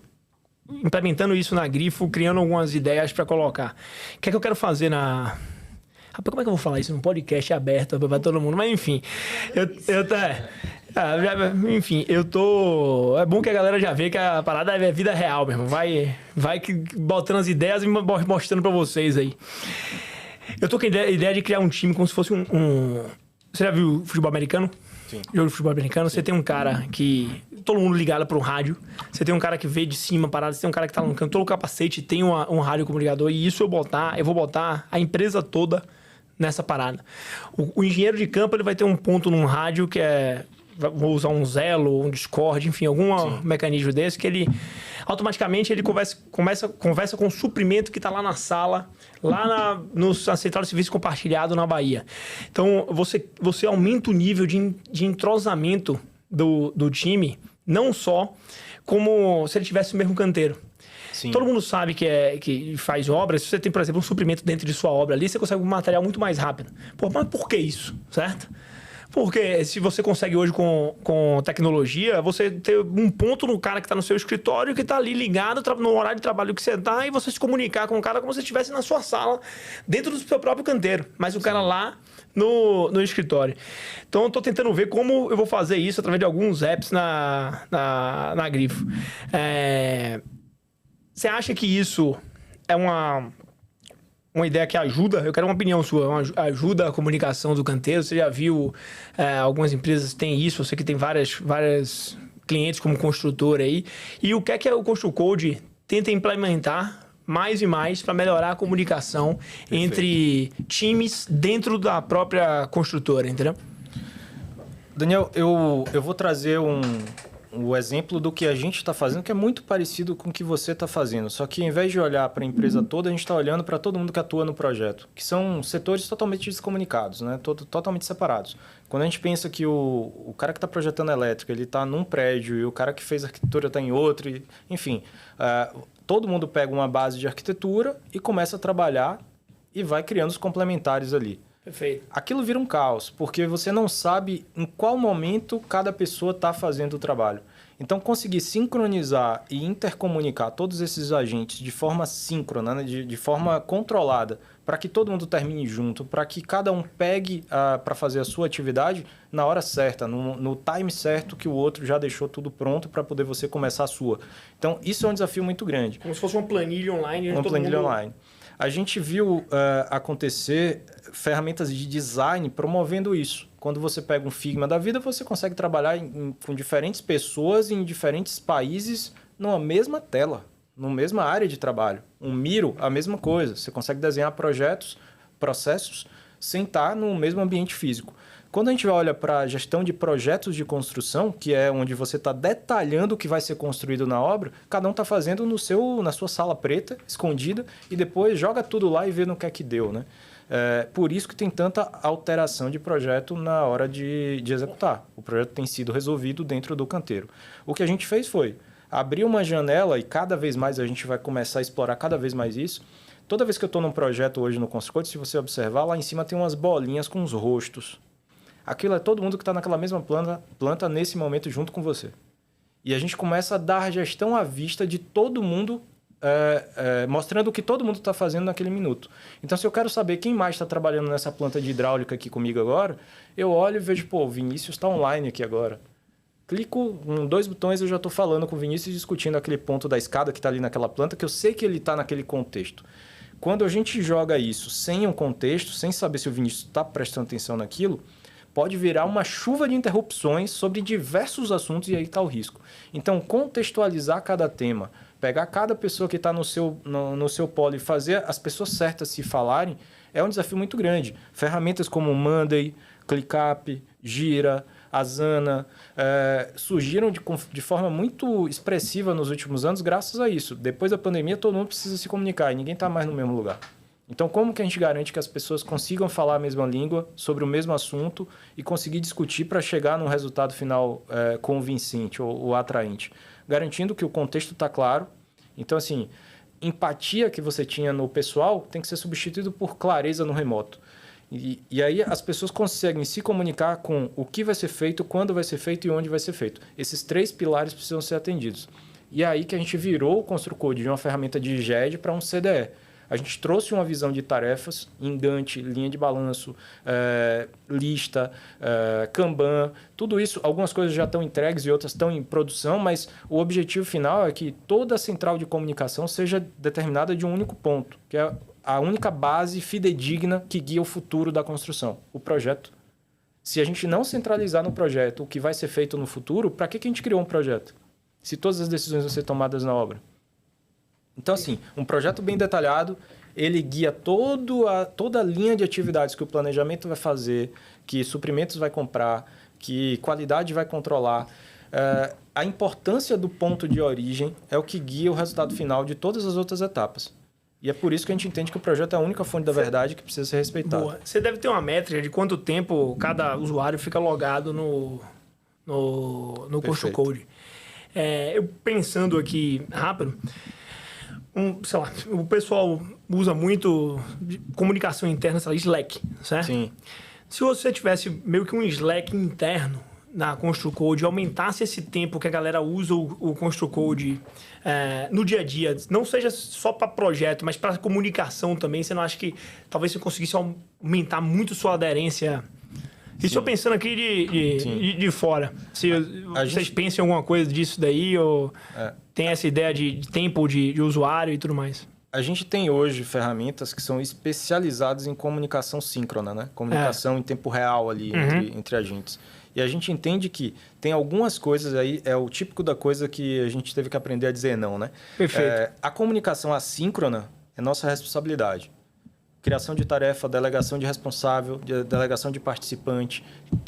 implementando isso na Grifo, criando algumas ideias para colocar. O que é que eu quero fazer na... Rapaz, como é que eu vou falar isso num podcast aberto para todo mundo? Mas enfim, eu tô... É bom que a galera já vê que a parada é vida real mesmo. Vai botando as ideias e mostrando para vocês aí. Eu tô com a ideia de criar um time como se fosse um... Você já viu futebol americano? Sim. Jogo de futebol americano, você tem um cara que... Todo mundo ligado para um rádio. Você tem um cara que vê de cima parado. Você tem um cara que tá no canto. Todo o capacete tem um rádio comunicador. E isso eu vou botar a empresa toda nessa parada. O engenheiro de campo ele vai ter um ponto num rádio que é... Vou usar um Zelo, um Discord, enfim, algum mecanismo desse que ele... Automaticamente ele conversa com o suprimento que está lá na sala, lá na central de serviço compartilhado na Bahia. Então, você aumenta o nível de entrosamento do time, não só como se ele tivesse o mesmo canteiro. Sim. Todo mundo sabe que faz obras. Se você tem, por exemplo, um suprimento dentro de sua obra ali, você consegue um material muito mais rápido. Mas por que isso, certo? Porque se você consegue hoje com tecnologia, você ter um ponto no cara que está no seu escritório, que está ali ligado no horário de trabalho que você está, e você se comunicar com o cara como se estivesse na sua sala, dentro do seu próprio canteiro. Mas o cara lá no escritório. Então, eu estou tentando ver como eu vou fazer isso através de alguns apps na Grifo. Você acha que isso é uma ideia que ajuda? Eu quero uma opinião sua. Ajuda a comunicação do canteiro? Você já viu algumas empresas têm isso? Eu sei que tem várias clientes como construtor aí. E o que é o Construcode tenta implementar mais e mais para melhorar a comunicação entre times dentro da própria construtora, entendeu? Daniel, eu vou trazer o exemplo do que a gente está fazendo, que é muito parecido com o que você está fazendo. Só que, ao invés de olhar para a empresa toda, a gente está olhando para todo mundo que atua no projeto, que são setores totalmente descomunicados, né? Totalmente separados. Quando a gente pensa que o cara que está projetando elétrica, ele está num prédio e o cara que fez arquitetura está em outro, enfim, todo mundo pega uma base de arquitetura e começa a trabalhar e vai criando os complementares ali. Perfeito. Aquilo vira um caos, porque você não sabe em qual momento cada pessoa está fazendo o trabalho. Então, conseguir sincronizar e intercomunicar todos esses agentes de forma síncrona, né? de forma controlada, para que todo mundo termine junto, para que cada um pegue para fazer a sua atividade na hora certa, no time certo que o outro já deixou tudo pronto para poder você começar a sua. Então, isso é um desafio muito grande. Como se fosse uma planilha online. Uma planilha online. A gente viu acontecer ferramentas de design promovendo isso. Quando você pega um Figma da vida, você consegue trabalhar com diferentes pessoas em diferentes países numa mesma tela, numa mesma área de trabalho. Um Miro, a mesma coisa. Você consegue desenhar projetos, processos, sem estar no mesmo ambiente físico. Quando a gente olha para a gestão de projetos de construção, que é onde você está detalhando o que vai ser construído na obra, cada um está fazendo na sua sala preta, escondida, e depois joga tudo lá e vê no que é que deu, né? Por isso que tem tanta alteração de projeto na hora de executar. O projeto tem sido resolvido dentro do canteiro. O que a gente fez foi abrir uma janela, e cada vez mais a gente vai começar a explorar cada vez mais isso. Toda vez que eu estou num projeto hoje no Construcode, se você observar, lá em cima tem umas bolinhas com os rostos. Aquilo é todo mundo que está naquela mesma planta nesse momento junto com você. E a gente começa a dar gestão à vista de todo mundo, mostrando o que todo mundo está fazendo naquele minuto. Então, se eu quero saber quem mais está trabalhando nessa planta de hidráulica aqui comigo agora, eu olho e vejo, o Vinícius está online aqui agora. Clico em 2 botões, eu já estou falando com o Vinícius, discutindo aquele ponto da escada que está ali naquela planta, que eu sei que ele está naquele contexto. Quando a gente joga isso sem um contexto, sem saber se o Vinícius está prestando atenção naquilo, pode virar uma chuva de interrupções sobre diversos assuntos e aí está o risco. Então, contextualizar cada tema, pegar cada pessoa que está no seu polo e fazer as pessoas certas se falarem, é um desafio muito grande. Ferramentas como Monday, ClickUp, Gira, Asana, surgiram de forma muito expressiva nos últimos anos graças a isso. Depois da pandemia, todo mundo precisa se comunicar e ninguém está mais no mesmo lugar. Então, como que a gente garante que as pessoas consigam falar a mesma língua sobre o mesmo assunto e conseguir discutir para chegar num resultado final convincente ou atraente? Garantindo que o contexto está claro. Então, assim, empatia que você tinha no pessoal tem que ser substituído por clareza no remoto. E aí as pessoas conseguem se comunicar com o que vai ser feito, quando vai ser feito e onde vai ser feito. Esses 3 pilares precisam ser atendidos. E é aí que a gente virou o Construcode de uma ferramenta de GED para um CDE. A gente trouxe uma visão de tarefas em Gantt, linha de balanço, lista, Kanban, tudo isso. Algumas coisas já estão entregues e outras estão em produção, mas o objetivo final é que toda a central de comunicação seja determinada de um único ponto, que é a única base fidedigna que guia o futuro da construção, o projeto. Se a gente não centralizar no projeto o que vai ser feito no futuro, para que a gente criou um projeto? Se todas as decisões vão ser tomadas na obra. Então, assim, um projeto bem detalhado, ele guia toda a linha de atividades que o planejamento vai fazer, que suprimentos vai comprar, que qualidade vai controlar. A importância do ponto de origem é o que guia o resultado final de todas as outras etapas. E é por isso que a gente entende que o projeto é a única fonte da verdade que precisa ser respeitada. Boa. Você deve ter uma métrica de quanto tempo cada usuário fica logado no Construcode. Eu pensando aqui rápido... sei lá, o pessoal usa muito comunicação interna, sei lá, Slack, certo? Sim. Se você tivesse meio que um Slack interno na Construcode, aumentasse esse tempo que a galera usa o Construcode no dia a dia, não seja só para projeto, mas para comunicação também, você não acha que talvez você conseguisse aumentar muito sua aderência? Isso eu pensando aqui de fora. Se vocês pensam em alguma coisa disso daí, ou tem essa ideia de tempo de usuário e tudo mais? A gente tem hoje ferramentas que são especializadas em comunicação síncrona, né? Comunicação em tempo real ali entre agentes. E a gente entende que tem algumas coisas aí, é o típico da coisa que a gente teve que aprender a dizer não, né? Perfeito. A comunicação assíncrona é nossa responsabilidade. Criação de tarefa, delegação de responsável, delegação de participante,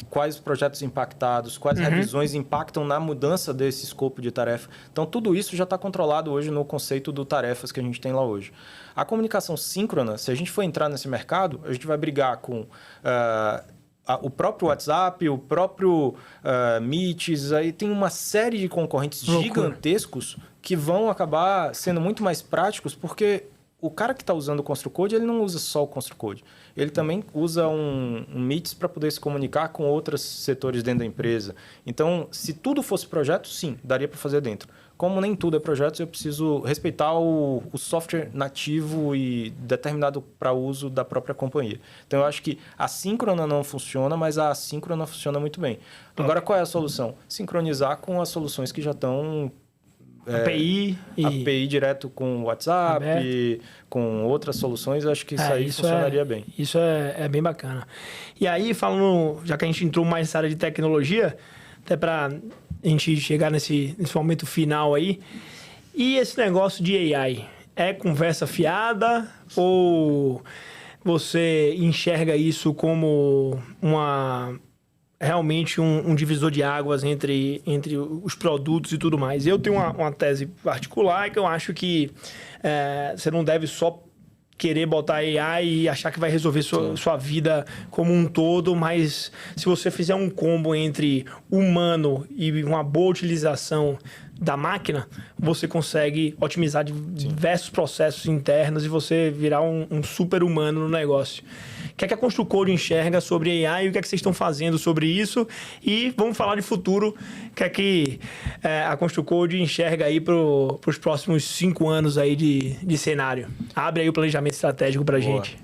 quais projetos impactados, quais revisões impactam na mudança desse escopo de tarefa. Então, tudo isso já está controlado hoje no conceito do tarefas que a gente tem lá hoje. A comunicação síncrona, se a gente for entrar nesse mercado, a gente vai brigar com o próprio WhatsApp, o próprio Meets, aí tem uma série de concorrentes gigantescos que vão acabar sendo muito mais práticos, porque o cara que está usando o ConstruCode, ele não usa só o ConstruCode. Ele também usa um Meets para poder se comunicar com outros setores dentro da empresa. Então, se tudo fosse projeto, sim, daria para fazer dentro. Como nem tudo é projeto, eu preciso respeitar o software nativo e determinado para uso da própria companhia. Então, eu acho que a síncrona não funciona, mas a assíncrona funciona muito bem. Agora, qual é a solução? Sincronizar com as soluções que já estão... API direto com o WhatsApp, com outras soluções, acho que isso aí funcionaria bem. Isso é bem bacana. E aí, falando, já que a gente entrou mais nessa área de tecnologia, até para a gente chegar nesse momento final aí, e esse negócio de AI? É conversa fiada ou você enxerga isso como realmente um divisor de águas entre os produtos e tudo mais? Eu tenho uma tese particular que eu acho que você não deve só querer botar AI e achar que vai resolver sua vida como um todo, mas se você fizer um combo entre humano e uma boa utilização da máquina, você consegue otimizar diversos processos internos e você virar um super humano no negócio. O que é que a ConstruCode enxerga sobre AI e o que é que vocês estão fazendo sobre isso? E vamos falar de futuro, o que é que a ConstruCode enxerga aí para os próximos 5 anos aí de cenário. Abre aí o planejamento estratégico para a gente.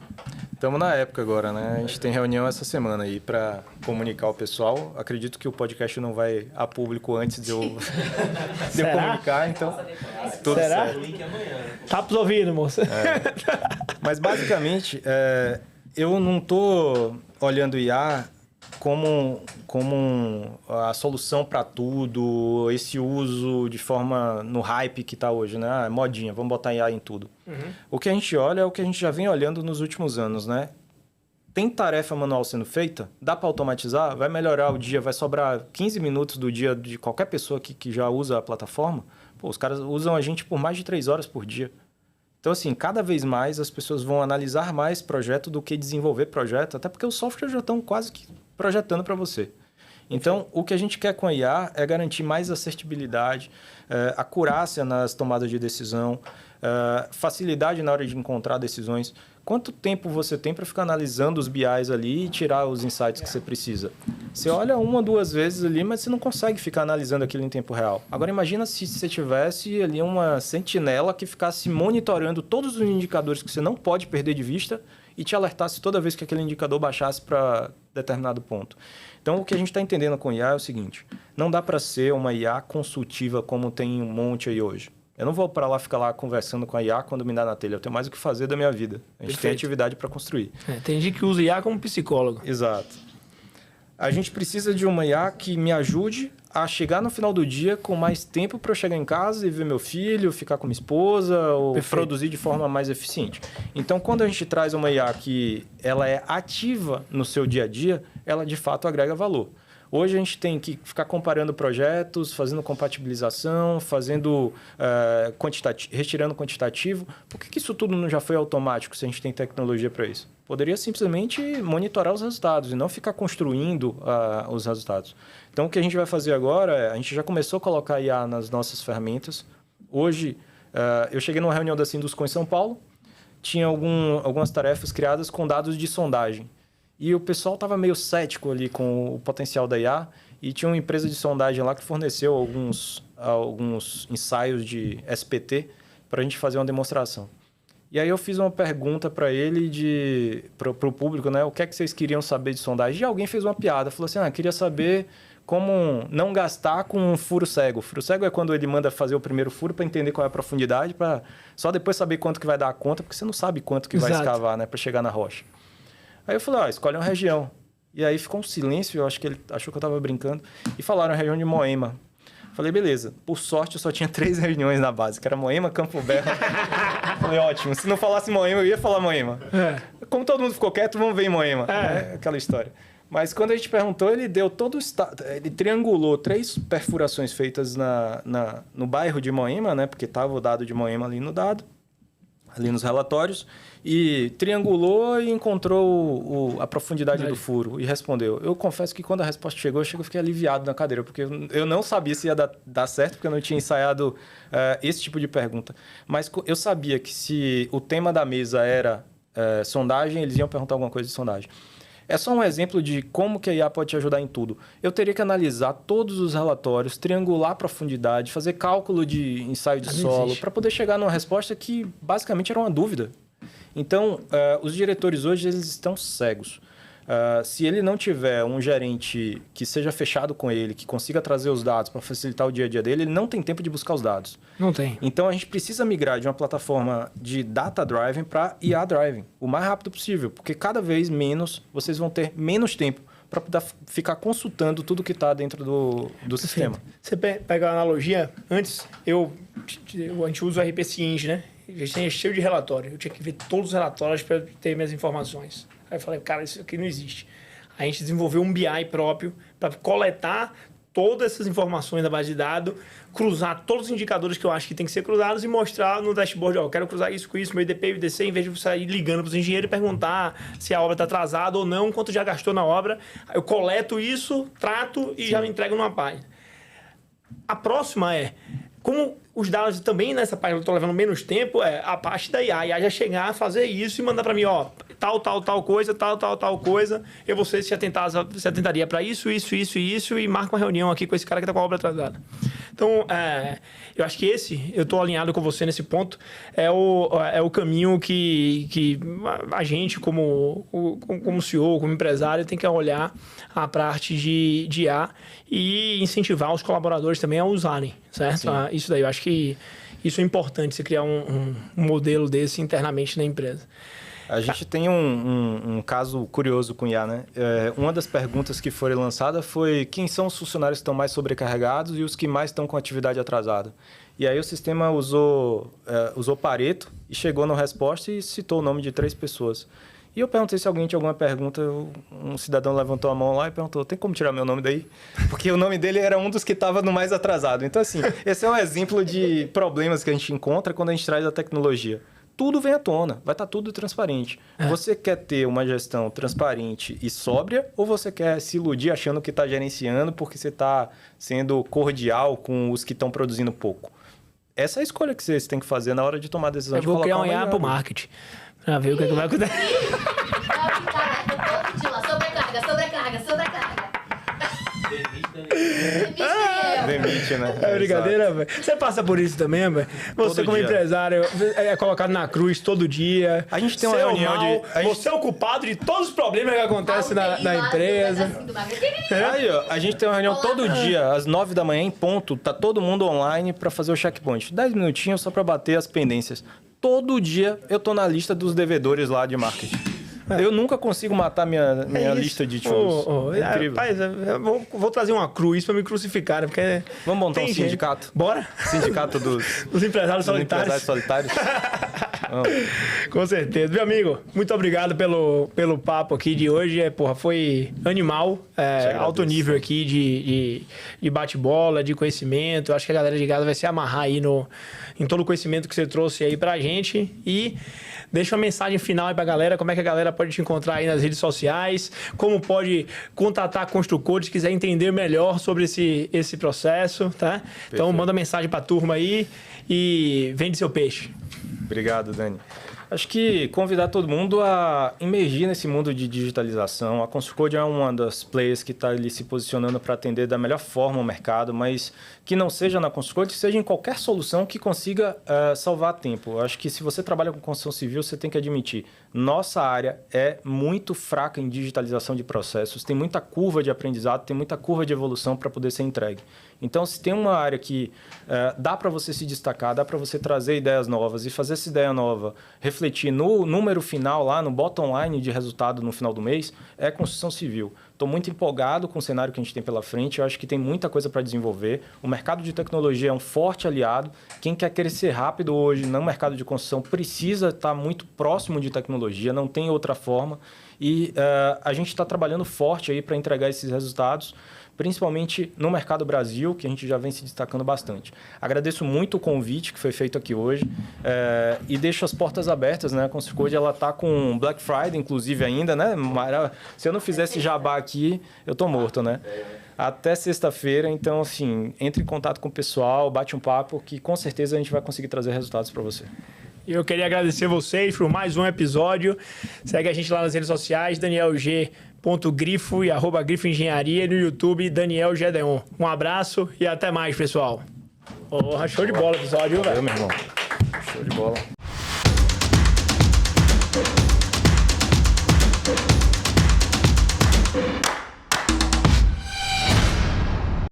Estamos na época agora, né? A gente tem reunião essa semana aí para comunicar ao pessoal. Acredito que o podcast não vai a público antes de eu comunicar, então tudo certo. Tá pros ouvidos, moça. Mas basicamente, eu não estou olhando o IA como a solução para tudo, esse uso de forma no hype que está hoje, né? Modinha, vamos botar IA em tudo. Uhum. O que a gente olha é o que a gente já vem olhando nos últimos anos, né? Tem tarefa manual sendo feita? Dá para automatizar? Vai melhorar o dia? Vai sobrar 15 minutos do dia de qualquer pessoa que já usa a plataforma? Pô, os caras usam a gente por mais de 3 horas por dia. Então, assim, cada vez mais as pessoas vão analisar mais projeto do que desenvolver projeto, até porque os softwares já estão quase que projetando para você. Então, o que a gente quer com a IA é garantir mais assertibilidade, acurácia nas tomadas de decisão, facilidade na hora de encontrar decisões. Quanto tempo você tem para ficar analisando os BIs ali e tirar os insights que você precisa? Você olha 1 ou 2 vezes ali, mas você não consegue ficar analisando aquilo em tempo real. Agora, imagina se você tivesse ali uma sentinela que ficasse monitorando todos os indicadores que você não pode perder de vista e te alertasse toda vez que aquele indicador baixasse para determinado ponto. Então, o que a gente está entendendo com IA é o seguinte: não dá para ser uma IA consultiva como tem um monte aí hoje. Eu não vou para lá ficar lá conversando com a IA quando me dá na telha. Eu tenho mais o que fazer da minha vida. A gente tem atividade para construir. Tem gente que usa IA como psicólogo. Exato. A gente precisa de uma IA que me ajude a chegar no final do dia com mais tempo para eu chegar em casa e ver meu filho, ficar com minha esposa ou produzir de forma mais eficiente. Então, quando a gente traz uma IA que ela é ativa no seu dia a dia, ela de fato agrega valor. Hoje a gente tem que ficar comparando projetos, fazendo compatibilização, fazendo retirando quantitativo. Por que isso tudo não já foi automático se a gente tem tecnologia para isso? Poderia simplesmente monitorar os resultados e não ficar construindo os resultados. Então, o que a gente vai fazer agora a gente já começou a colocar IA nas nossas ferramentas. Hoje, eu cheguei numa reunião da Sinduscon em São Paulo, tinha algumas tarefas criadas com dados de sondagem. E o pessoal estava meio cético ali com o potencial da IA e tinha uma empresa de sondagem lá que forneceu alguns ensaios de SPT para a gente fazer uma demonstração. E aí eu fiz uma pergunta para ele, para o público, né? O que é que vocês queriam saber de sondagem? E alguém fez uma piada, falou assim, queria saber como não gastar com um furo cego. Furo cego é quando ele manda fazer o primeiro furo para entender qual é a profundidade, para só depois saber quanto que vai dar a conta, porque você não sabe quanto que vai escavar, né? Para chegar na rocha. Aí eu falei, escolhe uma região. E aí ficou um silêncio, eu acho que ele achou que eu estava brincando. E falaram a região de Moema. Falei, beleza. Por sorte, eu só tinha 3 reuniões na base, que era Moema, Campo Belo. Falei, ótimo. Se não falasse Moema, eu ia falar Moema. Como todo mundo ficou quieto, vamos ver em Moema. Aquela história. Mas quando a gente perguntou, ele deu todo o estado. Ele triangulou 3 perfurações feitas no bairro de Moema, né? Porque estava o dado de Moema ali no dado. ali nos relatórios e triangulou e encontrou a profundidade do furo e respondeu. Eu confesso que quando a resposta chegou, eu fiquei aliviado na cadeira, porque eu não sabia se ia dar certo, porque eu não tinha ensaiado esse tipo de pergunta. Mas eu sabia que se o tema da mesa era sondagem, eles iam perguntar alguma coisa de sondagem. É só um exemplo de como que a IA pode te ajudar em tudo. Eu teria que analisar todos os relatórios, triangular a profundidade, fazer cálculo de ensaio de solo, para poder chegar numa resposta que basicamente era uma dúvida. Então, os diretores hoje eles estão cegos. Se ele não tiver um gerente que seja fechado com ele, que consiga trazer os dados para facilitar o dia a dia dele, ele não tem tempo de buscar os dados. Não tem. Então, a gente precisa migrar de uma plataforma de data driving para IA driving, o mais rápido possível, porque cada vez menos vocês vão ter menos tempo para poder ficar consultando tudo que está dentro do sistema. Você pega a analogia, antes a gente usa o RP Cienge, né? A gente tem cheio de relatório. Eu tinha que ver todos os relatórios para ter minhas informações. Aí eu falei, cara, isso aqui não existe. Aí a gente desenvolveu um BI próprio para coletar todas essas informações da base de dados, cruzar todos os indicadores que eu acho que tem que ser cruzados e mostrar no dashboard, ó, eu quero cruzar isso com isso, meu IDP e IDC, em vez de sair ligando para os engenheiros e perguntar se a obra está atrasada ou não, quanto já gastou na obra. Eu coleto isso, trato e já me entrego numa página. A próxima como os dados também nessa página eu estou levando menos tempo, a parte da IA. A IA já chegar a fazer isso e mandar para mim, ó, tal coisa, tal coisa. Eu vou ver se atentaria para isso, e marca uma reunião aqui com esse cara que está com a obra atrasada. Então, eu acho que eu estou alinhado com você nesse ponto, é o caminho que a gente, como CEO, como empresário, tem que olhar a parte de IA e incentivar os colaboradores também a usarem, certo? Isso daí, eu acho que isso é importante, você criar um modelo desse internamente na empresa. A gente tem um caso curioso com IA, né? Uma das perguntas que foram lançadas foi quem são os funcionários que estão mais sobrecarregados e os que mais estão com atividade atrasada. E aí o sistema usou Pareto e chegou na resposta e citou o nome de 3 pessoas. E eu perguntei se alguém tinha alguma pergunta, um cidadão levantou a mão lá e perguntou, tem como tirar meu nome daí? Porque o nome dele era um dos que estava no mais atrasado. Então, assim, esse é um exemplo de problemas que a gente encontra quando a gente traz a tecnologia. Tudo vem à tona, vai estar tudo transparente. Você quer ter uma gestão transparente e sóbria ou você quer se iludir achando que está gerenciando porque você está sendo cordial com os que estão produzindo pouco? Essa é a escolha que vocês têm que fazer na hora de tomar a decisão de colocar uma IA. Eu vou criar um IA para o marketing. Pra ver o que vai acontecer. Sobrecarga. Demite, né? É brincadeira, velho. Você passa por isso também, velho? Você, como empresário, é colocado na cruz todo dia. A gente tem uma reunião Você é o culpado de todos os problemas que acontecem na empresa. Aí, ó, a gente tem uma reunião todo dia, às 9 da manhã, em ponto. Tá todo mundo online para fazer o checkpoint. 10 minutinhos só para bater as pendências. Todo dia eu tô na lista dos devedores lá de marketing. Eu nunca consigo matar minha lista de tools. É incrível. Rapaz, eu vou trazer uma cruz para me crucificar, porque... Vamos montar um sindicato? Bora? Sindicato dos empresários solitários. Com certeza. Meu amigo, muito obrigado pelo papo aqui de hoje. Foi animal, alto nível aqui de bate-bola, de conhecimento. Eu acho que a galera de casa vai se amarrar aí em todo o conhecimento que você trouxe aí pra gente. E deixa uma mensagem final aí pra galera, como é que a galera pode te encontrar aí nas redes sociais, como pode contatar a Construcode se quiser entender melhor sobre esse processo, tá? Perfeito. Então manda mensagem pra turma aí e vende seu peixe. Obrigado, Dani. Acho que convidar todo mundo a emergir nesse mundo de digitalização. A Construcode é uma das players que está ali se posicionando para atender da melhor forma o mercado, mas que não seja na Construcode, seja em qualquer solução que consiga salvar tempo. Acho que se você trabalha com construção civil, você tem que admitir, nossa área é muito fraca em digitalização de processos, tem muita curva de aprendizado, tem muita curva de evolução para poder ser entregue. Então, se tem uma área que dá para você se destacar, dá para você trazer ideias novas e fazer essa ideia nova refletir no número final, lá no bottom line de resultado no final do mês, é construção civil. Estou muito empolgado com o cenário que a gente tem pela frente, eu acho que tem muita coisa para desenvolver. O mercado de tecnologia é um forte aliado. Quem quer crescer rápido hoje no mercado de construção precisa estar muito próximo de tecnologia, não tem outra forma. E a gente está trabalhando forte aí para entregar esses resultados, principalmente no mercado Brasil, que a gente já vem se destacando bastante. Agradeço muito o convite que foi feito aqui hoje e deixo as portas abertas, né? A Construcode, ela tá com Black Friday, inclusive, ainda, né? Se eu não fizesse jabá aqui, eu tô morto, né? Até sexta-feira, então, assim, entre em contato com o pessoal, bate um papo, que com certeza a gente vai conseguir trazer resultados para você. Eu queria agradecer vocês por mais um episódio. Segue a gente lá nas redes sociais, danielg.grifo e @grifo engenharia, no YouTube, Daniel Gedeon. Um abraço e até mais, pessoal. Show de bola o episódio, velho. Valeu, meu irmão. Show de bola.